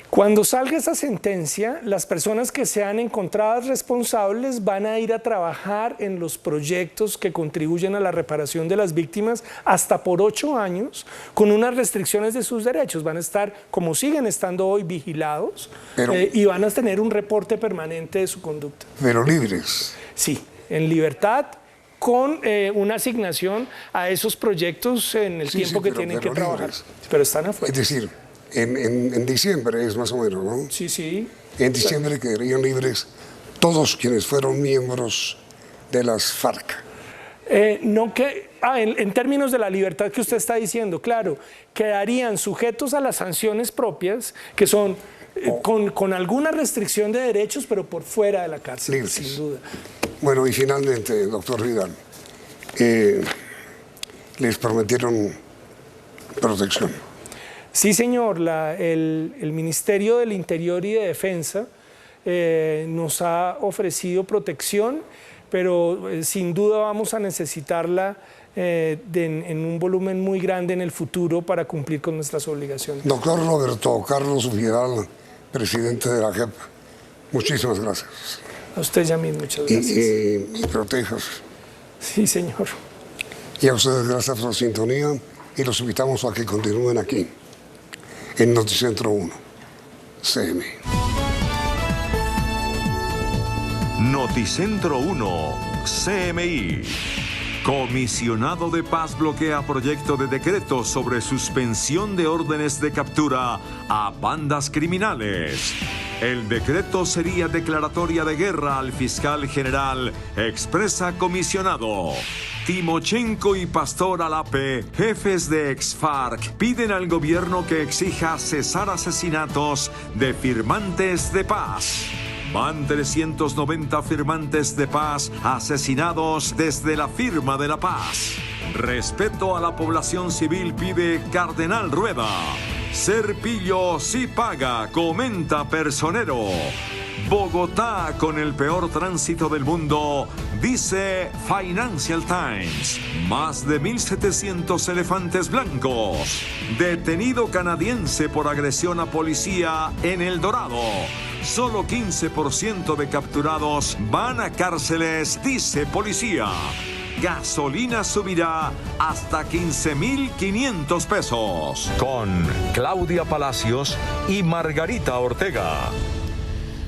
Cuando salga esa sentencia, las personas que sean encontradas responsables van a ir a trabajar en los proyectos que contribuyen a la reparación de las víctimas hasta por 8 años, con unas restricciones de sus derechos. Van a estar, como siguen estando hoy, vigilados, y van a tener un reporte permanente de su conducta. Pero libres. Sí, en libertad, con una asignación a esos proyectos en el tiempo que tienen que trabajar. Pero están afuera. Es decir, en diciembre es más o menos, ¿no? Sí, sí. En diciembre quedarían libres todos quienes fueron miembros de las FARC. En términos de la libertad que usted está diciendo, claro, quedarían sujetos a las sanciones propias, que son con alguna restricción de derechos, pero por fuera de la cárcel, libres. Sin duda. Bueno, y finalmente, doctor Vidal, les prometieron protección. Sí, señor, el Ministerio del Interior y de Defensa nos ha ofrecido protección, pero sin duda vamos a necesitarla en un volumen muy grande en el futuro para cumplir con nuestras obligaciones. Doctor Roberto Carlos Vidal, presidente de la JEP, muchísimas gracias. A usted, Yamil, muchas gracias. Y protejas. Sí, señor. Y a ustedes gracias por la sintonía y los invitamos a que continúen aquí, en Noticentro 1, CMI. Noticentro 1, CMI. Comisionado de Paz bloquea proyecto de decreto sobre suspensión de órdenes de captura a bandas criminales. El decreto sería declaratoria de guerra al fiscal general, expresa comisionado. Timochenko y Pastor Alape, jefes de ex-FARC, piden al gobierno que exija cesar asesinatos de firmantes de paz. Van 390 firmantes de paz asesinados desde la firma de la paz. Respeto a la población civil pide Cardenal Rueda. Serpillo sí paga, comenta Personero. Bogotá con el peor tránsito del mundo, dice Financial Times. Más de 1.700 elefantes blancos. Detenido canadiense por agresión a policía en El Dorado. Solo 15% de capturados van a cárceles, dice policía. Gasolina subirá hasta 15.500 pesos. Con Claudia Palacios y Margarita Ortega.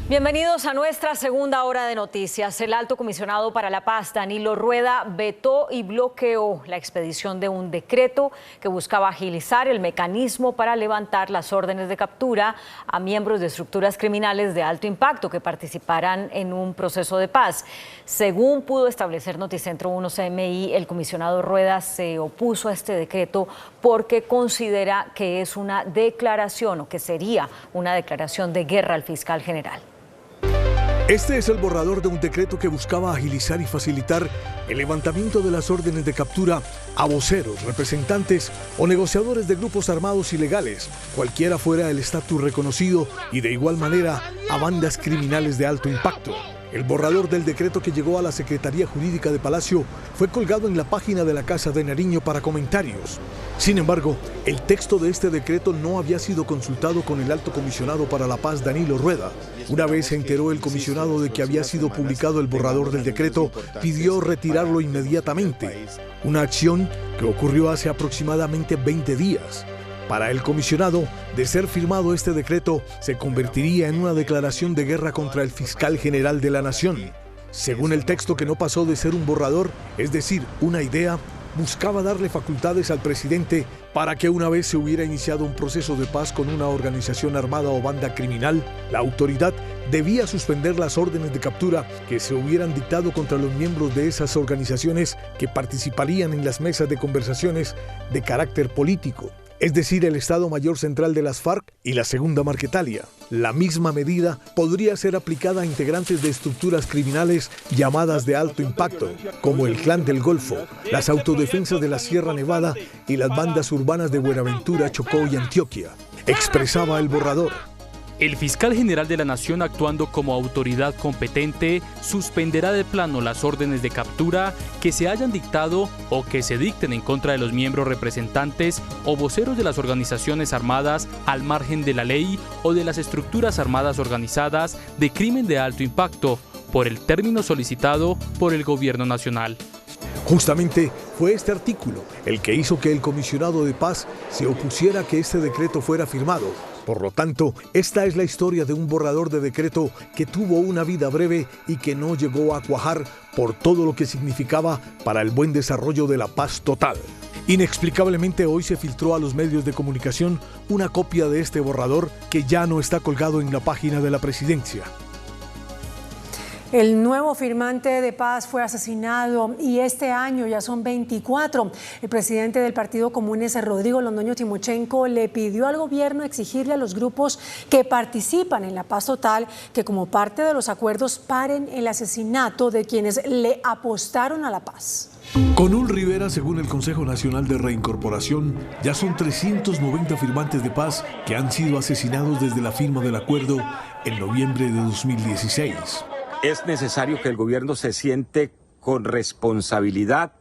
Bienvenidos a nuestra segunda hora de noticias. El alto comisionado para la paz, Danilo Rueda, vetó y bloqueó la expedición de un decreto que buscaba agilizar el mecanismo para levantar las órdenes de captura a miembros de estructuras criminales de alto impacto que participarán en un proceso de paz. Según pudo establecer Noticentro 1 CMI, el comisionado Rueda se opuso a este decreto porque considera que es una declaración o que sería una declaración de guerra al fiscal general. Este es el borrador de un decreto que buscaba agilizar y facilitar el levantamiento de las órdenes de captura a voceros, representantes o negociadores de grupos armados ilegales, cualquiera fuera el estatus reconocido, y de igual manera a bandas criminales de alto impacto. El borrador del decreto que llegó a la Secretaría Jurídica de Palacio fue colgado en la página de la Casa de Nariño para comentarios. Sin embargo, el texto de este decreto no había sido consultado con el alto comisionado para la paz, Danilo Rueda. Una vez se enteró el comisionado de que había sido publicado el borrador del decreto, pidió retirarlo inmediatamente. Una acción que ocurrió hace aproximadamente 20 días. Para el comisionado, de ser firmado este decreto, se convertiría en una declaración de guerra contra el fiscal general de la nación. Según el texto, que no pasó de ser un borrador, es decir, una idea, buscaba darle facultades al presidente para que una vez se hubiera iniciado un proceso de paz con una organización armada o banda criminal, la autoridad debía suspender las órdenes de captura que se hubieran dictado contra los miembros de esas organizaciones que participarían en las mesas de conversaciones de carácter político, es decir, el Estado Mayor Central de las FARC y la Segunda Marquetalia. La misma medida podría ser aplicada a integrantes de estructuras criminales llamadas de alto impacto, como el Clan del Golfo, las autodefensas de la Sierra Nevada y las bandas urbanas de Buenaventura, Chocó y Antioquia, expresaba el borrador. El fiscal general de la Nación, actuando como autoridad competente, suspenderá de plano las órdenes de captura que se hayan dictado o que se dicten en contra de los miembros representantes o voceros de las organizaciones armadas al margen de la ley o de las estructuras armadas organizadas de crimen de alto impacto, por el término solicitado por el Gobierno Nacional. Justamente fue este artículo el que hizo que el comisionado de paz se opusiera a que este decreto fuera firmado. Por lo tanto, esta es la historia de un borrador de decreto que tuvo una vida breve y que no llegó a cuajar por todo lo que significaba para el buen desarrollo de la paz total. Inexplicablemente hoy se filtró a los medios de comunicación una copia de este borrador que ya no está colgado en la página de la presidencia. El nuevo firmante de paz fue asesinado y este año ya son 24. El presidente del Partido Comunes, Rodrigo Londoño Timochenko, le pidió al gobierno exigirle a los grupos que participan en la paz total que como parte de los acuerdos paren el asesinato de quienes le apostaron a la paz. Con Ul Rivera, según el Consejo Nacional de Reincorporación, ya son 390 firmantes de paz que han sido asesinados desde la firma del acuerdo en noviembre de 2016. Es necesario que el gobierno se siente con responsabilidad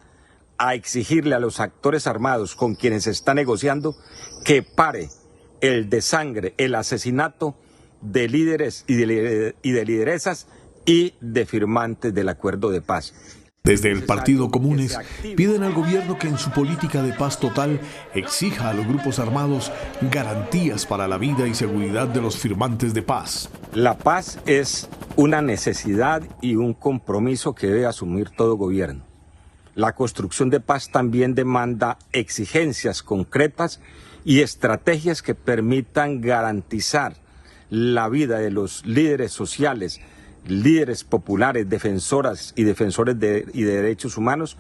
a exigirle a los actores armados con quienes se está negociando que pare el desangre, el asesinato de líderes y de lideresas y de firmantes del acuerdo de paz. Desde el Partido Comunes piden al gobierno que en su política de paz total exija a los grupos armados garantías para la vida y seguridad de los firmantes de paz. La paz es una necesidad y un compromiso que debe asumir todo gobierno. La construcción de paz también demanda exigencias concretas y estrategias que permitan garantizar la vida de los líderes sociales, líderes populares, defensoras y defensores y de derechos humanos,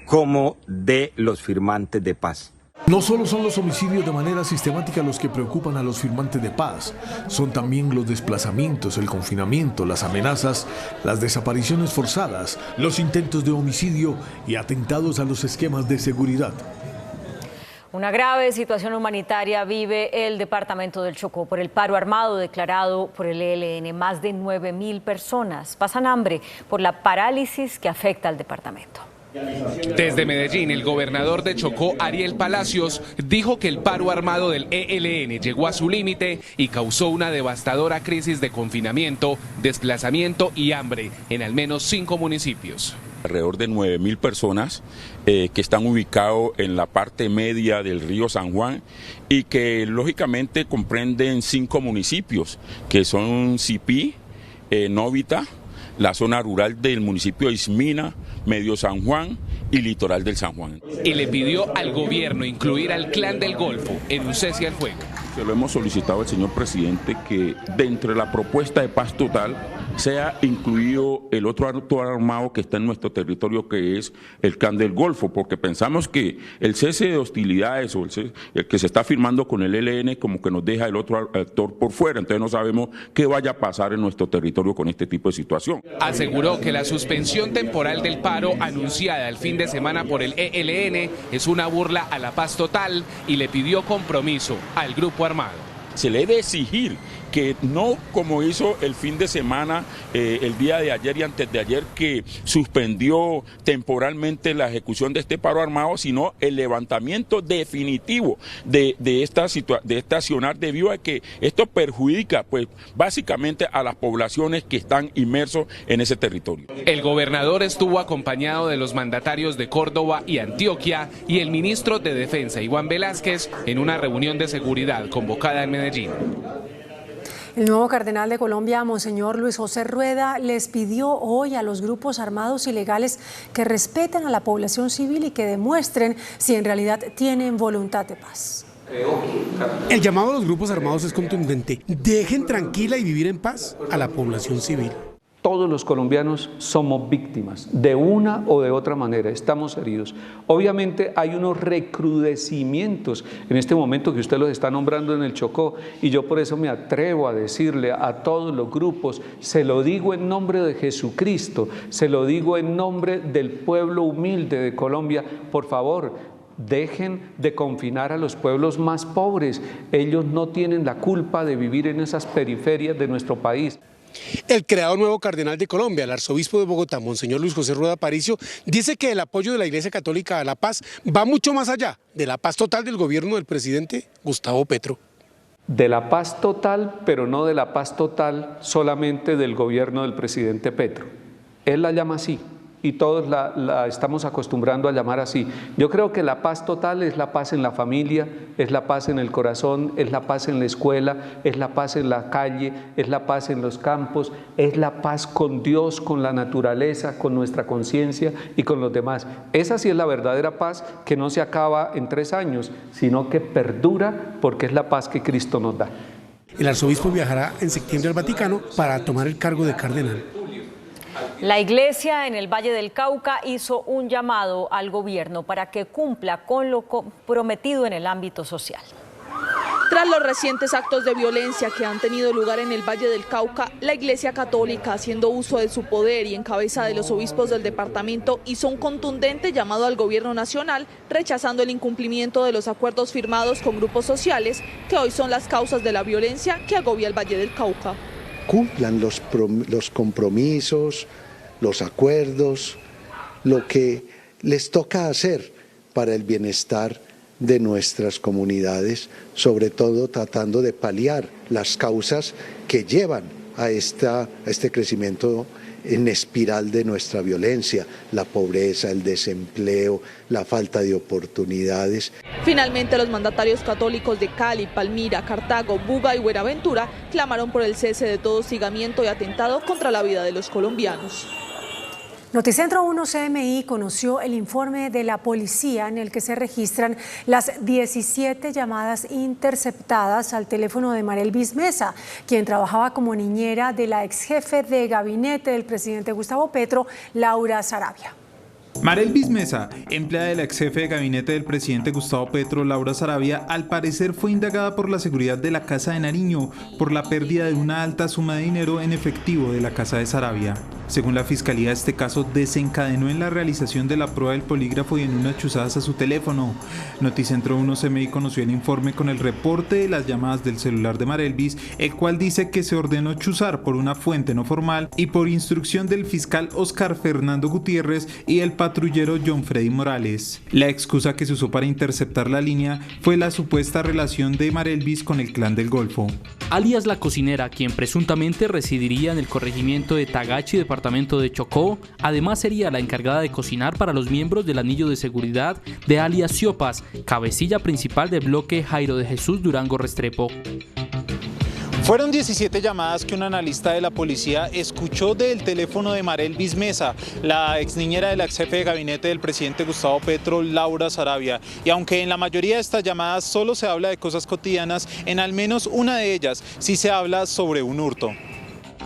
como de los firmantes de paz. No solo son los homicidios de manera sistemática los que preocupan a los firmantes de paz, son también los desplazamientos, el confinamiento, las amenazas, las desapariciones forzadas, los intentos de homicidio y atentados a los esquemas de seguridad. Una grave situación humanitaria vive el departamento del Chocó por el paro armado declarado por el ELN. Más de 9.000 personas pasan hambre por la parálisis que afecta al departamento. Desde Medellín, el gobernador de Chocó, Ariel Palacios, dijo que el paro armado del ELN llegó a su límite y causó una devastadora crisis de confinamiento, desplazamiento y hambre en al menos 5 municipios. Alrededor de 9.000 personas que están ubicados en la parte media del río San Juan y que lógicamente comprenden 5 municipios, que son Cipí, Novita, la zona rural del municipio de Ismina, Medio San Juan y Litoral del San Juan. Y le pidió al gobierno incluir al Clan del Golfo en un cese al fuego. Se lo hemos solicitado al señor presidente que dentro de la propuesta de paz total sea incluido el otro actor armado que está en nuestro territorio, que es el Clan del Golfo, porque pensamos que el cese de hostilidades o el que se está firmando con el ELN como que nos deja el otro actor por fuera, entonces no sabemos qué vaya a pasar en nuestro territorio con este tipo de situación. Aseguró que la suspensión temporal del paro anunciada el fin de semana por el ELN es una burla a la paz total y le pidió compromiso al grupo armado. Se le debe exigir que no como hizo el fin de semana, el día de ayer y antes de ayer, que suspendió temporalmente la ejecución de este paro armado, sino el levantamiento definitivo de este accionar, debido a que esto perjudica pues básicamente a las poblaciones que están inmersos en ese territorio. El gobernador estuvo acompañado de los mandatarios de Córdoba y Antioquia y el ministro de Defensa, Iván Velázquez, en una reunión de seguridad convocada en Medellín. El nuevo cardenal de Colombia, Monseñor Luis José Rueda, les pidió hoy a los grupos armados ilegales que respeten a la población civil y que demuestren si en realidad tienen voluntad de paz. El llamado a los grupos armados es contundente. Dejen tranquila y vivir en paz a la población civil. Todos los colombianos somos víctimas, de una o de otra manera, estamos heridos. Obviamente hay unos recrudecimientos en este momento que usted los está nombrando en el Chocó, y yo por eso me atrevo a decirle a todos los grupos, se lo digo en nombre de Jesucristo, se lo digo en nombre del pueblo humilde de Colombia, por favor, dejen de confinar a los pueblos más pobres. Ellos no tienen la culpa de vivir en esas periferias de nuestro país. El creado nuevo cardenal de Colombia, el arzobispo de Bogotá, Monseñor Luis José Rueda Aparicio, dice que el apoyo de la Iglesia Católica a la paz va mucho más allá de la paz total del gobierno del presidente Gustavo Petro. De la paz total, pero no de la paz total solamente del gobierno del presidente Petro. Él la llama así y todos la estamos acostumbrando a llamar así. Yo creo que la paz total es la paz en la familia, es la paz en el corazón, es la paz en la escuela, es la paz en la calle, es la paz en los campos, es la paz con Dios, con la naturaleza, con nuestra conciencia y con los demás. Esa sí es la verdadera paz que no se acaba en 3 años, sino que perdura porque es la paz que Cristo nos da. El arzobispo viajará en septiembre al Vaticano para tomar el cargo de cardenal. La Iglesia en el Valle del Cauca hizo un llamado al gobierno para que cumpla con lo prometido en el ámbito social. Tras los recientes actos de violencia que han tenido lugar en el Valle del Cauca, la Iglesia Católica, haciendo uso de su poder y en cabeza de los obispos del departamento, hizo un contundente llamado al gobierno nacional, rechazando el incumplimiento de los acuerdos firmados con grupos sociales, que hoy son las causas de la violencia que agobia el Valle del Cauca. Cumplan los compromisos, los acuerdos, lo que les toca hacer para el bienestar de nuestras comunidades, sobre todo tratando de paliar las causas que llevan a este crecimiento en espiral de nuestra violencia, la pobreza, el desempleo, la falta de oportunidades. Finalmente, los mandatarios católicos de Cali, Palmira, Cartago, Buga y Buenaventura clamaron por el cese de todo hostigamiento y atentado contra la vida de los colombianos. Noticentro 1 CMI conoció el informe de la policía en el que se registran las 17 llamadas interceptadas al teléfono de Marelvis Mesa, quien trabajaba como niñera de la ex jefe de gabinete del presidente Gustavo Petro, Laura Sarabia. Marelvis Mesa, empleada del ex jefe de gabinete del presidente Gustavo Petro, Laura Sarabia, al parecer fue indagada por la seguridad de la Casa de Nariño por la pérdida de una alta suma de dinero en efectivo de la casa de Sarabia. Según la fiscalía, este caso desencadenó en la realización de la prueba del polígrafo y en unas chuzadas a su teléfono. Noticentro 1 CMI conoció el informe con el reporte de las llamadas del celular de Marelvis, el cual dice que se ordenó chuzar por una fuente no formal y por instrucción del fiscal Oscar Fernando Gutiérrez y el patrullero John Freddy Morales. La excusa que se usó para interceptar la línea fue la supuesta relación de Marelvis con el Clan del Golfo. Alias La Cocinera, quien presuntamente residiría en el corregimiento de Tagachi, departamento de Chocó, además sería la encargada de cocinar para los miembros del anillo de seguridad de alias Siopas, cabecilla principal del bloque Jairo de Jesús Durango Restrepo. Fueron 17 llamadas que un analista de la policía escuchó del teléfono de Marelvis Mesa, la ex niñera del ex jefe de gabinete del presidente Gustavo Petro, Laura Sarabia. Y aunque en la mayoría de estas llamadas solo se habla de cosas cotidianas, en al menos una de ellas sí se habla sobre un hurto.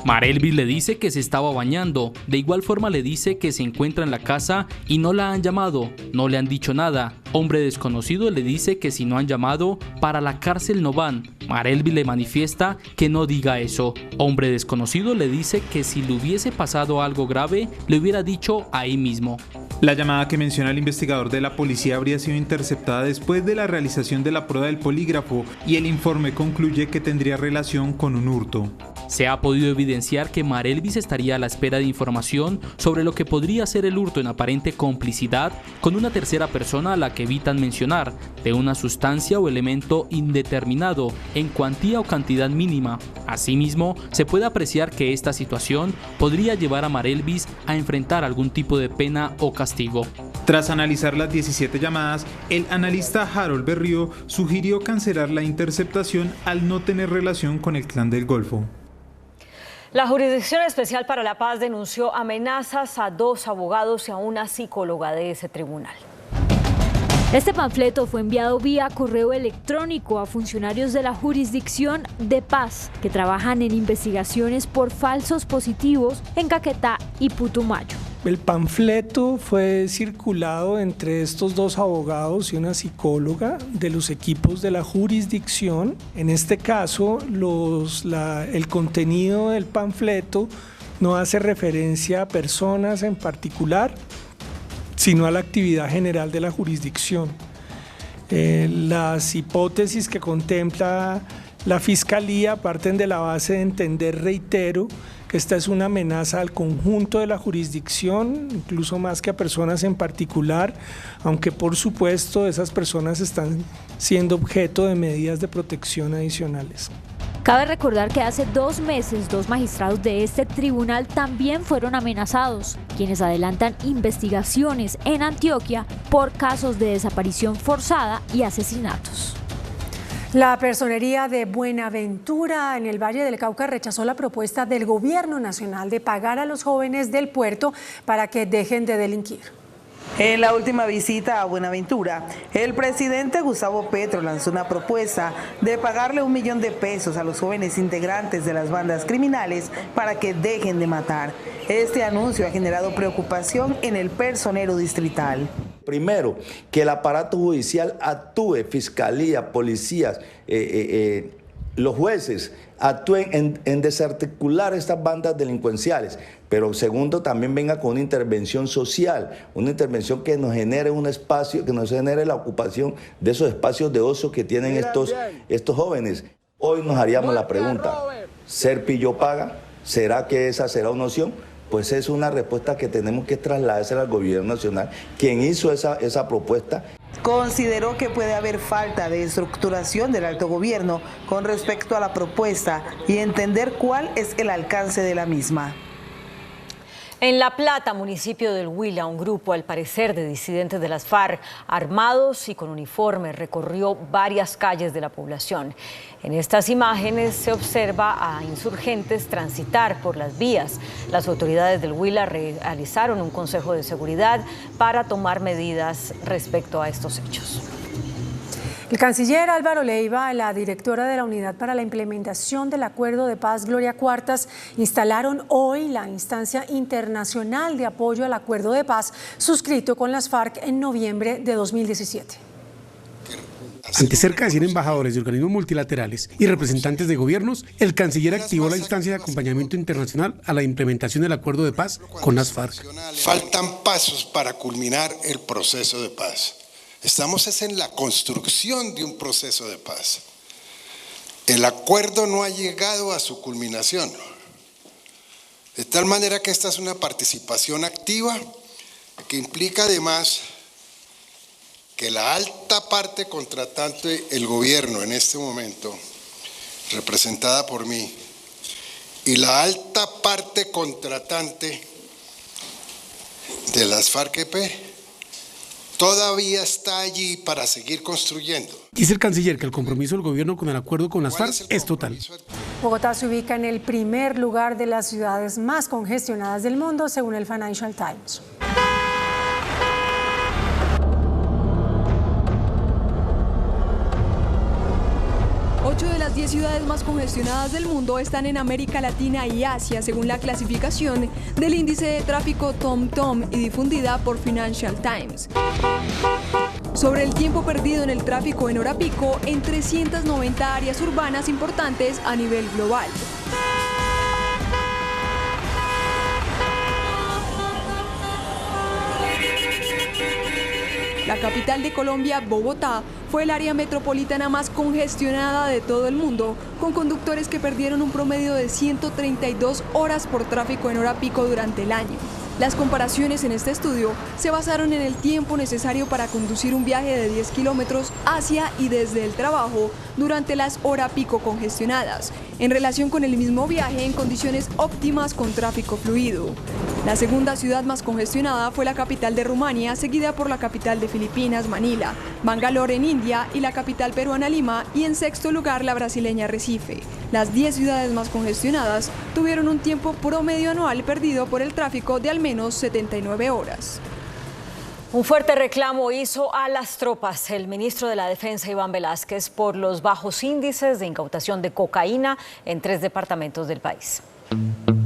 Marelvis le dice que se estaba bañando, de igual forma le dice que se encuentra en la casa y no la han llamado, no le han dicho nada. Hombre desconocido le dice que si no han llamado, para la cárcel no van. Marelvis le manifiesta que no diga eso. Hombre desconocido le dice que si le hubiese pasado algo grave, le hubiera dicho ahí mismo. La llamada que menciona el investigador de la policía habría sido interceptada después de la realización de la prueba del polígrafo y el informe concluye que tendría relación con un hurto. Se ha podido evidenciar que Marelvis estaría a la espera de información sobre lo que podría ser el hurto en aparente complicidad con una tercera persona a la que evitan mencionar, de una sustancia o elemento indeterminado en cuantía o cantidad mínima. Asimismo, se puede apreciar que esta situación podría llevar a Marelvis a enfrentar algún tipo de pena o castigo. Tras analizar las 17 llamadas, el analista Harold Berrío sugirió cancelar la interceptación al no tener relación con el Clan del Golfo. La Jurisdicción Especial para la Paz denunció amenazas a 2 abogados y a una psicóloga de ese tribunal. Este panfleto fue enviado vía correo electrónico a funcionarios de la Jurisdicción de Paz que trabajan en investigaciones por falsos positivos en Caquetá y Putumayo. El panfleto fue circulado entre estos 2 abogados y una psicóloga de los equipos de la jurisdicción. En este caso, el contenido del panfleto no hace referencia a personas en particular, sino a la actividad general de la jurisdicción. Las hipótesis que contempla la Fiscalía parten de la base de entender, reitero, que esta es una amenaza al conjunto de la jurisdicción, incluso más que a personas en particular, aunque por supuesto esas personas están siendo objeto de medidas de protección adicionales. Cabe recordar que hace 2 meses 2 magistrados de este tribunal también fueron amenazados, quienes adelantan investigaciones en Antioquia por casos de desaparición forzada y asesinatos. La personería de Buenaventura en el Valle del Cauca rechazó la propuesta del gobierno nacional de pagar a los jóvenes del puerto para que dejen de delinquir. En la última visita a Buenaventura, el presidente Gustavo Petro lanzó una propuesta de pagarle $1 millón a los jóvenes integrantes de las bandas criminales para que dejen de matar. Este anuncio ha generado preocupación en el personero distrital. Primero, que el aparato judicial actúe, fiscalía, policías, los jueces actúen en desarticular estas bandas delincuenciales. Pero segundo, también venga con una intervención social, una intervención que nos genere un espacio, que nos genere la ocupación de esos espacios de ocio que tienen estos jóvenes. Hoy nos haríamos la pregunta, ¿ser pillo paga? ¿Será que esa será una opción? Pues es una respuesta que tenemos que trasladársela al gobierno nacional, quien hizo esa propuesta. Consideró que puede haber falta de estructuración del alto gobierno con respecto a la propuesta y entender cuál es el alcance de la misma. En La Plata, municipio del Huila, un grupo, al parecer, de disidentes de las FARC, armados y con uniforme, recorrió varias calles de la población. En estas imágenes se observa a insurgentes transitar por las vías. Las autoridades del Huila realizaron un consejo de seguridad para tomar medidas respecto a estos hechos. El canciller Álvaro Leiva, la directora de la Unidad para la Implementación del Acuerdo de Paz, Gloria Cuartas, instalaron hoy la instancia internacional de apoyo al Acuerdo de Paz suscrito con las FARC en noviembre de 2017. Ante cerca de 100 embajadores de organismos multilaterales y representantes de gobiernos, el canciller activó la instancia de acompañamiento internacional a la implementación del Acuerdo de Paz con las FARC. Faltan pasos para culminar el proceso de paz. Estamos en la construcción de un proceso de paz. El acuerdo no ha llegado a su culminación. De tal manera que esta es una participación activa que implica además que la alta parte contratante, el gobierno en este momento, representada por mí, y la alta parte contratante de las FARC-EP, todavía está allí para seguir construyendo. Dice el canciller que el compromiso del gobierno con el acuerdo con las FARC es total. Bogotá se ubica en el primer lugar de las ciudades más congestionadas del mundo, según el Financial Times. 8 de las 10 ciudades más congestionadas del mundo están en América Latina y Asia, según la clasificación del índice de tráfico TomTom y difundida por Financial Times. Sobre el tiempo perdido en el tráfico en hora pico en 390 áreas urbanas importantes a nivel global. La capital de Colombia, Bogotá, fue el área metropolitana más congestionada de todo el mundo, con conductores que perdieron un promedio de 132 horas por tráfico en hora pico durante el año. Las comparaciones en este estudio se basaron en el tiempo necesario para conducir un viaje de 10 kilómetros hacia y desde el trabajo durante las horas pico congestionadas, en relación con el mismo viaje en condiciones óptimas con tráfico fluido. La segunda ciudad más congestionada fue la capital de Rumania, seguida por la capital de Filipinas, Manila, Bangalore en India y la capital peruana, Lima, y en sexto lugar la brasileña Recife. Las 10 ciudades más congestionadas tuvieron un tiempo promedio anual perdido por el tráfico de al menos 79 horas. Un fuerte reclamo hizo a las tropas el ministro de la Defensa, Iván Velásquez, por los bajos índices de incautación de cocaína en 3 departamentos del país.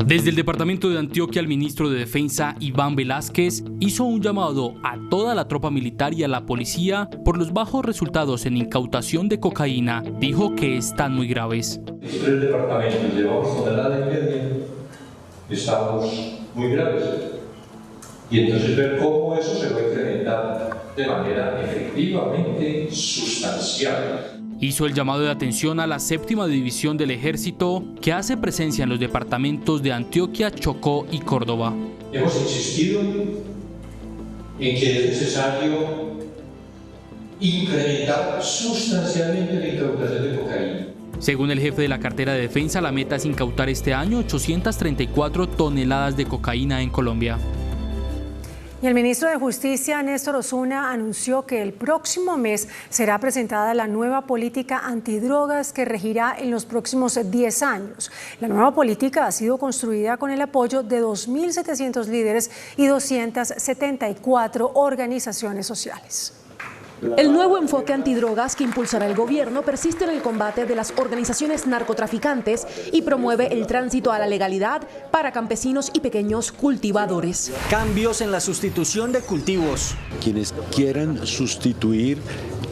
Desde el departamento de Antioquia, el ministro de Defensa, Iván Velásquez, hizo un llamado a toda la tropa militar y a la policía por los bajos resultados en incautación de cocaína. Dijo que están muy graves. Los 3 departamentos llevamos tonelada y media, estamos muy graves. Y entonces ver cómo eso se va a incrementar de manera efectivamente sustancial. Hizo el llamado de atención a la 7ª División del Ejército, que hace presencia en los departamentos de Antioquia, Chocó y Córdoba. Hemos insistido en que es necesario incrementar sustancialmente la incautación de cocaína. Según el jefe de la cartera de defensa, la meta es incautar este año 834 toneladas de cocaína en Colombia. Y el ministro de Justicia, Néstor Osuna, anunció que el próximo mes será presentada la nueva política antidrogas que regirá en los próximos 10 años. La nueva política ha sido construida con el apoyo de 2.700 líderes y 274 organizaciones sociales. El nuevo enfoque antidrogas que impulsará el gobierno persiste en el combate de las organizaciones narcotraficantes y promueve el tránsito a la legalidad para campesinos y pequeños cultivadores. Cambios en la sustitución de cultivos. Quienes quieran sustituir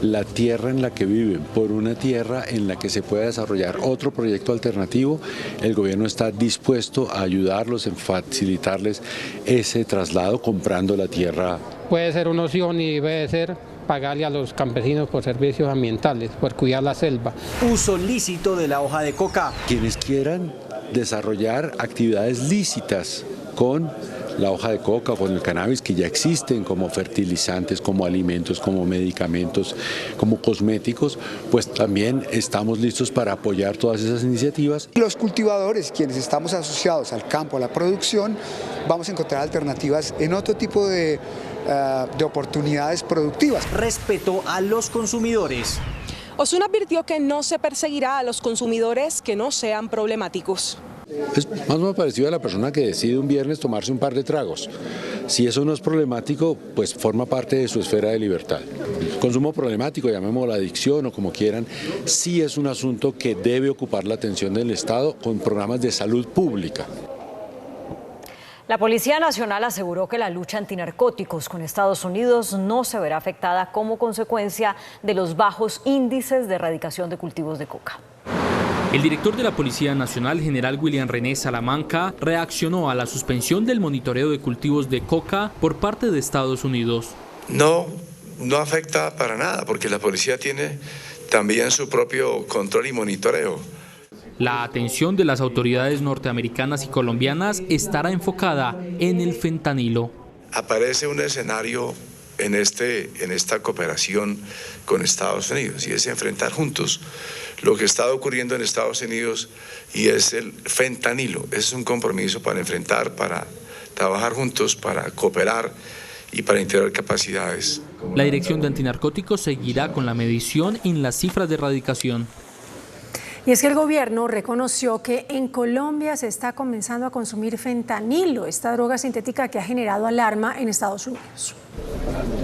la tierra en la que viven por una tierra en la que se pueda desarrollar otro proyecto alternativo, el gobierno está dispuesto a ayudarlos, en facilitarles ese traslado comprando la tierra. Puede ser una opción y debe ser pagarle a los campesinos por servicios ambientales, por cuidar la selva. Uso lícito de la hoja de coca. Quienes quieran desarrollar actividades lícitas con la hoja de coca o con el cannabis que ya existen como fertilizantes, como alimentos, como medicamentos, como cosméticos, pues también estamos listos para apoyar todas esas iniciativas. Los cultivadores, quienes estamos asociados al campo, a la producción, vamos a encontrar alternativas en otro tipo de oportunidades productivas. Respeto a los consumidores. Osuna advirtió que no se perseguirá a los consumidores que no sean problemáticos. Es más o menos parecido a la persona que decide un viernes tomarse un par de tragos. Si eso no es problemático, pues forma parte de su esfera de libertad. Consumo problemático, llamémoslo la adicción o como quieran, sí es un asunto que debe ocupar la atención del Estado con programas de salud pública. La Policía Nacional aseguró que la lucha antinarcóticos con Estados Unidos no se verá afectada como consecuencia de los bajos índices de erradicación de cultivos de coca. El director de la Policía Nacional, general William René Salamanca, reaccionó a la suspensión del monitoreo de cultivos de coca por parte de Estados Unidos. No afecta para nada, porque la policía tiene también su propio control y monitoreo. La atención de las autoridades norteamericanas y colombianas estará enfocada en el fentanilo. Aparece un escenario en esta cooperación con Estados Unidos y es enfrentar juntos lo que está ocurriendo en Estados Unidos y es el fentanilo. Es un compromiso para enfrentar, para trabajar juntos, para cooperar y para integrar capacidades. La Dirección de Antinarcóticos seguirá con la medición en las cifras de erradicación. Y es que el gobierno reconoció que en Colombia se está comenzando a consumir fentanilo, esta droga sintética que ha generado alarma en Estados Unidos.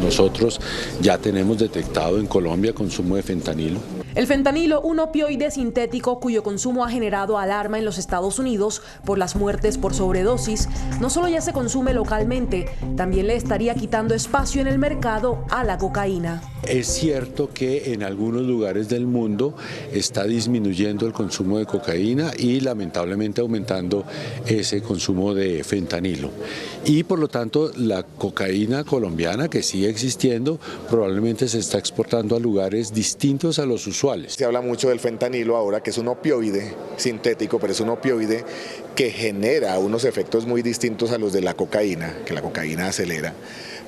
Nosotros ya tenemos detectado en Colombia consumo de fentanilo. El fentanilo, un opioide sintético cuyo consumo ha generado alarma en los Estados Unidos por las muertes por sobredosis, no solo ya se consume localmente, también le estaría quitando espacio en el mercado a la cocaína. Es cierto que en algunos lugares del mundo está disminuyendo el consumo de cocaína y lamentablemente aumentando ese consumo de fentanilo. Y por lo tanto la cocaína colombiana, que sigue existiendo, probablemente se está exportando a lugares distintos a los usuales. Se habla mucho del fentanilo ahora, que es un opioide sintético, pero es un opioide que genera unos efectos muy distintos a los de la cocaína, que la cocaína acelera,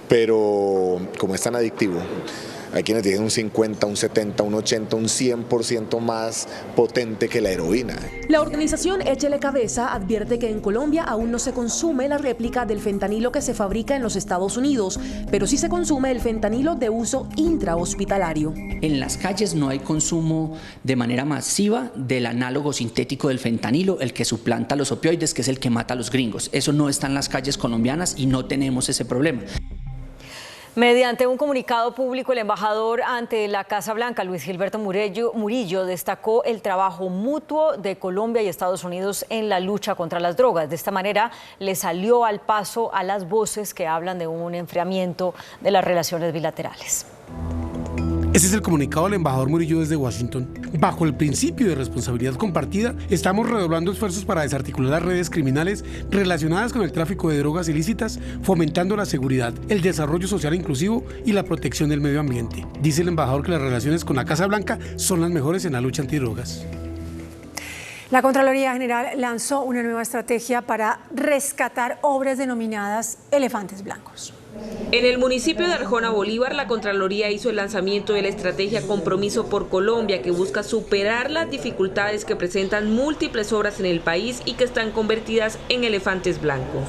pero como es tan adictivo, hay quienes tienen un 50, un 70, un 80, un 100% más potente que la heroína. La organización Échele Cabeza advierte que en Colombia aún no se consume la réplica del fentanilo que se fabrica en los Estados Unidos, pero sí se consume el fentanilo de uso intrahospitalario. En las calles no hay consumo de manera masiva del análogo sintético del fentanilo, el que suplanta los opioides, que es el que mata a los gringos. Eso no está en las calles colombianas y no tenemos ese problema. Mediante un comunicado público, el embajador ante la Casa Blanca, Luis Gilberto Murillo, destacó el trabajo mutuo de Colombia y Estados Unidos en la lucha contra las drogas. De esta manera, le salió al paso a las voces que hablan de un enfriamiento de las relaciones bilaterales. Ese es el comunicado del embajador Murillo desde Washington. Bajo el principio de responsabilidad compartida, estamos redoblando esfuerzos para desarticular las redes criminales relacionadas con el tráfico de drogas ilícitas, fomentando la seguridad, el desarrollo social inclusivo y la protección del medio ambiente. Dice el embajador que las relaciones con la Casa Blanca son las mejores en la lucha antidrogas. La Contraloría General lanzó una nueva estrategia para rescatar obras denominadas elefantes blancos. En el municipio de Arjona, Bolívar, la Contraloría hizo el lanzamiento de la estrategia Compromiso por Colombia, que busca superar las dificultades que presentan múltiples obras en el país y que están convertidas en elefantes blancos.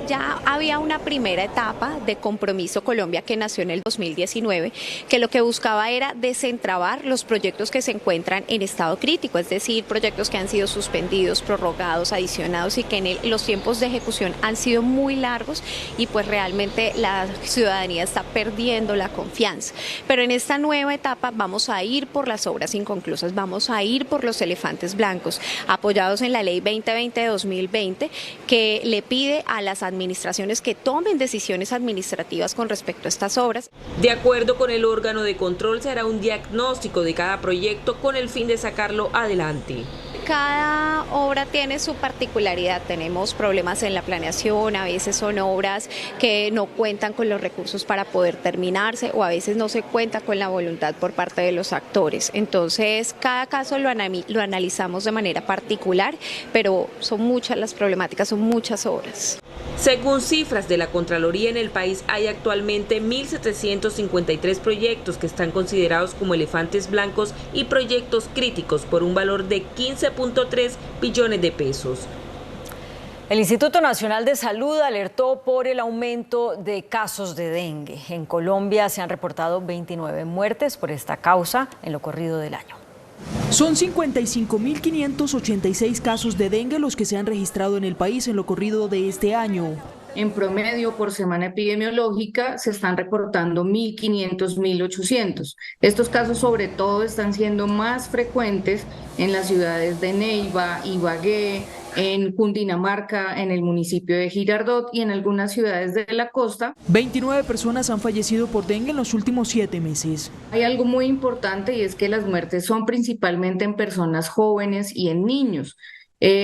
Ya había una primera etapa de Compromiso Colombia que nació en el 2019, que lo que buscaba era desentrabar los proyectos que se encuentran en estado crítico, es decir, proyectos que han sido suspendidos, prorrogados, adicionados y que en los tiempos de ejecución han sido muy largos y pues realmente la ciudadanía está perdiendo la confianza. Pero en esta nueva etapa vamos a ir por las obras inconclusas, vamos a ir por los elefantes blancos, apoyados en la Ley 2020 de 2020, que le pide a las administraciones que tomen decisiones administrativas con respecto a estas obras. De acuerdo con el órgano de control, se hará un diagnóstico de cada proyecto con el fin de sacarlo adelante. Cada obra tiene su particularidad, tenemos problemas en la planeación, a veces son obras que no cuentan con los recursos para poder terminarse o a veces no se cuenta con la voluntad por parte de los actores. Entonces, cada caso lo analizamos de manera particular, pero son muchas las problemáticas, son muchas obras. Según cifras de la Contraloría, en el país hay actualmente 1.753 proyectos que están considerados como elefantes blancos y proyectos críticos por un valor de 15.3 billones de pesos. El Instituto Nacional de Salud alertó por el aumento de casos de dengue. En Colombia se han reportado 29 muertes por esta causa en lo corrido del año. Son 55.586 casos de dengue los que se han registrado en el país en lo corrido de este año. En promedio, por semana epidemiológica, se están reportando 1.500, 1.800. Estos casos, sobre todo, están siendo más frecuentes en las ciudades de Neiva, Ibagué, en Cundinamarca, en el municipio de Girardot y en algunas ciudades de la costa. 29 personas han fallecido por dengue en los últimos 7 meses. Hay algo muy importante y es que las muertes son principalmente en personas jóvenes y en niños.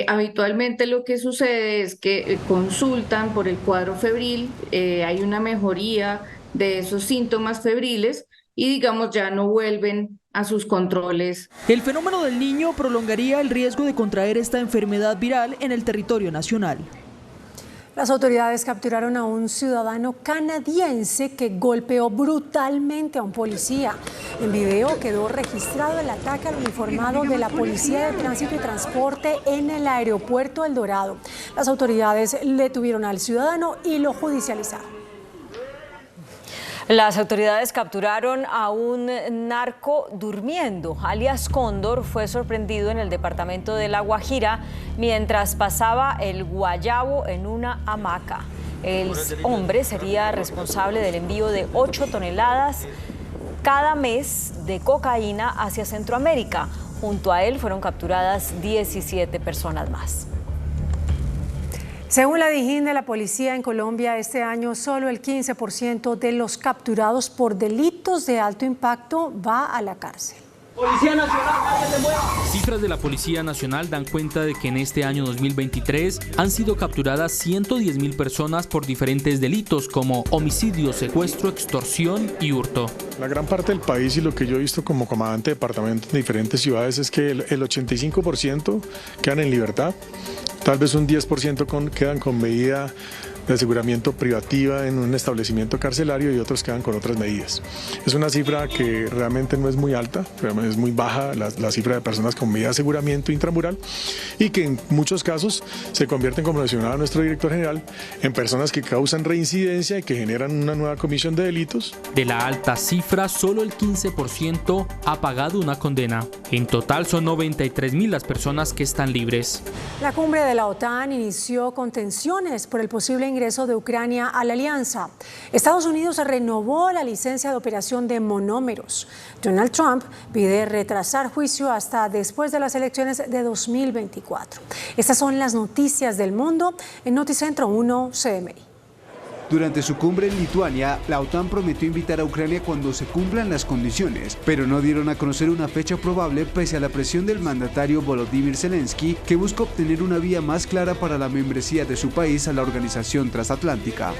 Habitualmente lo que sucede es que consultan por el cuadro febril, hay una mejoría de esos síntomas febriles y digamos ya no vuelven a sus controles. El fenómeno del niño prolongaría el riesgo de contraer esta enfermedad viral en el territorio nacional. Las autoridades capturaron a un ciudadano canadiense que golpeó brutalmente a un policía. En video quedó registrado el ataque al uniformado de la Policía de Tránsito y Transporte en el aeropuerto El Dorado. Las autoridades detuvieron al ciudadano y lo judicializaron. Las autoridades capturaron a un narco durmiendo. Alias Cóndor fue sorprendido en el departamento de La Guajira mientras pasaba el guayabo en una hamaca. El hombre sería responsable del envío de 8 toneladas cada mes de cocaína hacia Centroamérica. Junto a él fueron capturadas 17 personas más. Según la Dijín de la policía en Colombia, este año solo el 15% de los capturados por delitos de alto impacto va a la cárcel. Policía Nacional, nadie se mueva. Cifras de la Policía Nacional dan cuenta de que en este año 2023 han sido capturadas 110.000 personas por diferentes delitos como homicidio, secuestro, extorsión y hurto. La gran parte del país, y lo que yo he visto como comandante de departamento en diferentes ciudades, es que el 85% quedan en libertad, tal vez un 10% quedan con medida de aseguramiento privativa en un establecimiento carcelario y otros quedan con otras medidas. Es una cifra que realmente no es muy alta, es muy baja la cifra de personas con medida de aseguramiento intramural y que en muchos casos se convierten, como mencionaba nuestro director general, en personas que causan reincidencia y que generan una nueva comisión de delitos. De la alta cifra, solo el 15% ha pagado una condena. En total son 93.000 las personas que están libres. La cumbre de la OTAN inició con tensiones por el posible ingreso de Ucrania a la alianza. Estados Unidos renovó la licencia de operación de monómeros. Donald Trump pide retrasar juicio hasta después de las elecciones de 2024. Estas son las noticias del mundo en Noticentro 1 CMI. Durante su cumbre en Lituania, la OTAN prometió invitar a Ucrania cuando se cumplan las condiciones, pero no dieron a conocer una fecha probable pese a la presión del mandatario Volodymyr Zelensky, que busca obtener una vía más clara para la membresía de su país a la organización transatlántica.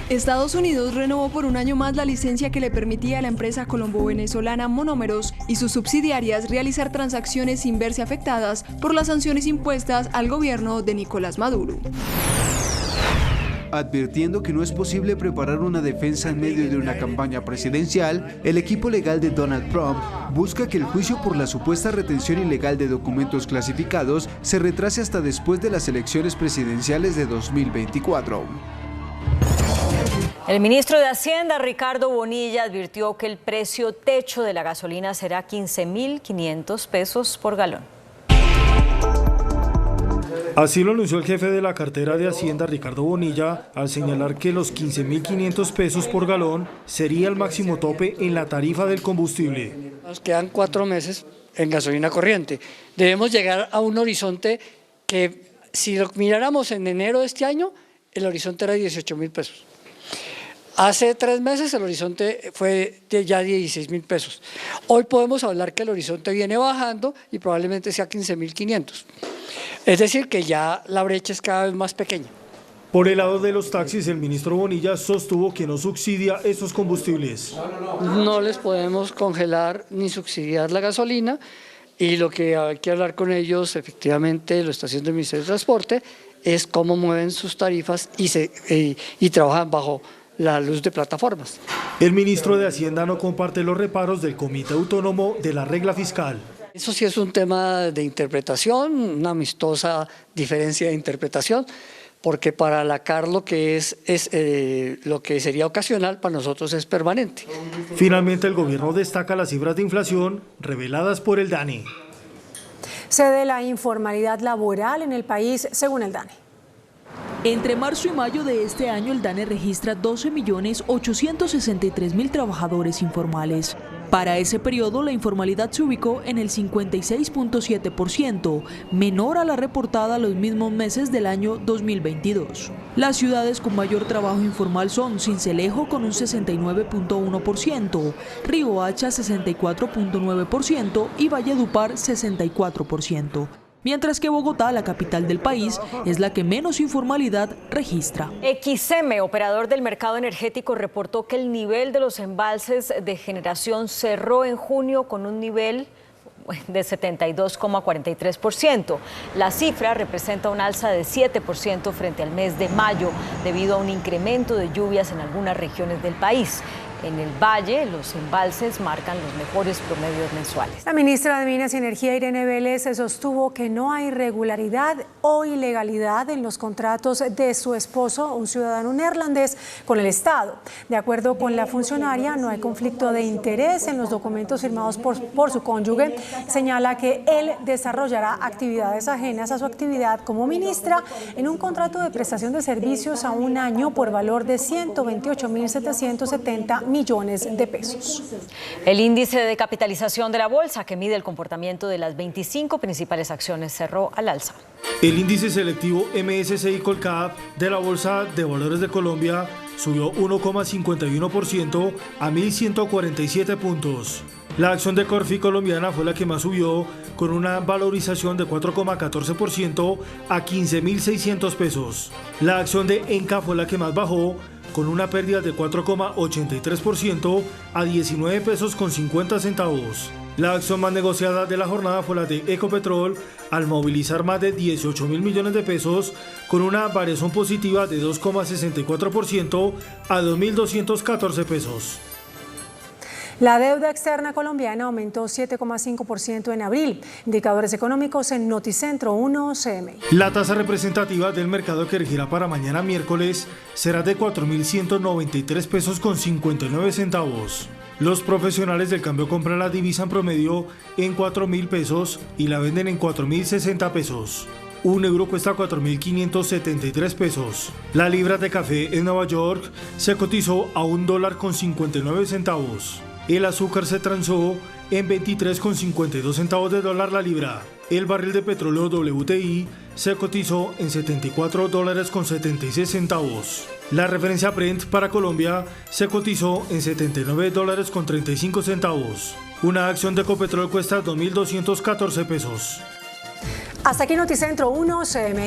Estados Unidos renovó por un año más la licencia que le permitía a la empresa colombo-venezolana Monómeros y sus subsidiarias realizar transacciones sin verse afectadas por las sanciones impuestas al gobierno de Nicolás Maduro. Advirtiendo que no es posible preparar una defensa en medio de una campaña presidencial, el equipo legal de Donald Trump busca que el juicio por la supuesta retención ilegal de documentos clasificados se retrase hasta después de las elecciones presidenciales de 2024. El ministro de Hacienda, Ricardo Bonilla, advirtió que el precio techo de la gasolina será 15.500 pesos por galón. Así lo anunció el jefe de la cartera de Hacienda, Ricardo Bonilla, al señalar que los 15.500 pesos por galón sería el máximo tope en la tarifa del combustible. Nos quedan 4 meses en gasolina corriente. Debemos llegar a un horizonte que, si lo miráramos en enero de este año, el horizonte era 18.000 pesos. Hace 3 meses el horizonte fue de ya 16.000 pesos. Hoy podemos hablar que el horizonte viene bajando y probablemente sea 15.500. Es decir, que ya la brecha es cada vez más pequeña. Por el lado de los taxis, el ministro Bonilla sostuvo que no subsidia estos combustibles. No les podemos congelar ni subsidiar la gasolina y lo que hay que hablar con ellos, efectivamente, lo está haciendo el Ministerio de Transporte, es cómo mueven sus tarifas y trabajan bajo la luz de plataformas. El ministro de Hacienda no comparte los reparos del Comité Autónomo de la Regla Fiscal. Eso sí es un tema de interpretación, una amistosa diferencia de interpretación, porque para la CAR lo que lo que sería ocasional, para nosotros es permanente. Finalmente, el gobierno destaca las cifras de inflación reveladas por el DANE. Cede la informalidad laboral en el país, según el DANE. Entre marzo y mayo de este año, el DANE registra 12.863.000 trabajadores informales. Para ese periodo, la informalidad se ubicó en el 56.7%, menor a la reportada los mismos meses del año 2022. Las ciudades con mayor trabajo informal son Sincelejo con un 69.1%, Riohacha 64.9% y Valledupar 64%. Mientras que Bogotá, la capital del país, es la que menos informalidad registra. XM, operador del mercado energético, reportó que el nivel de los embalses de generación cerró en junio con un nivel de 72,43%. La cifra representa un alza de 7% frente al mes de mayo, debido a un incremento de lluvias en algunas regiones del país. En el Valle, los embalses marcan los mejores promedios mensuales. La ministra de Minas y Energía, Irene Vélez, sostuvo que no hay irregularidad o ilegalidad en los contratos de su esposo, un ciudadano neerlandés, con el Estado. De acuerdo con la funcionaria, no hay conflicto de interés en los documentos firmados por su cónyuge. Señala que él desarrollará actividades ajenas a su actividad como ministra en un contrato de prestación de servicios a un año por valor de 128.770 millones de pesos. El índice de capitalización de la bolsa, que mide el comportamiento de las 25 principales acciones, cerró al alza. El índice selectivo MSCI Colcap de la Bolsa de Valores de Colombia subió 1,51% a 1.147 puntos. La acción de Corfi colombiana fue la que más subió, con una valorización de 4,14% a 15.600 pesos. La acción de Enca fue la que más bajó, con una pérdida de 4,83% a 19 pesos con 50 centavos. La acción más negociada de la jornada fue la de Ecopetrol, al movilizar más de 18.000 millones de pesos, con una variación positiva de 2,64% a 2.214 pesos. La deuda externa colombiana aumentó 7,5% en abril. Indicadores económicos en Noticentro 1 CMI. La tasa representativa del mercado que regirá para mañana miércoles será de 4.193 pesos con 59 centavos. Los profesionales del cambio compran la divisa en promedio en 4.000 pesos y la venden en 4.060 pesos. Un euro cuesta 4.573 pesos. La libra de café en Nueva York se cotizó a $1.59. El azúcar se transó en 23,52 centavos de dólar la libra. El barril de petróleo WTI se cotizó en $74,76 centavos. La referencia Brent para Colombia se cotizó en $79,35 centavos. Una acción de Ecopetrol cuesta 2.214 pesos. Hasta aquí Noticentro 1 CMI.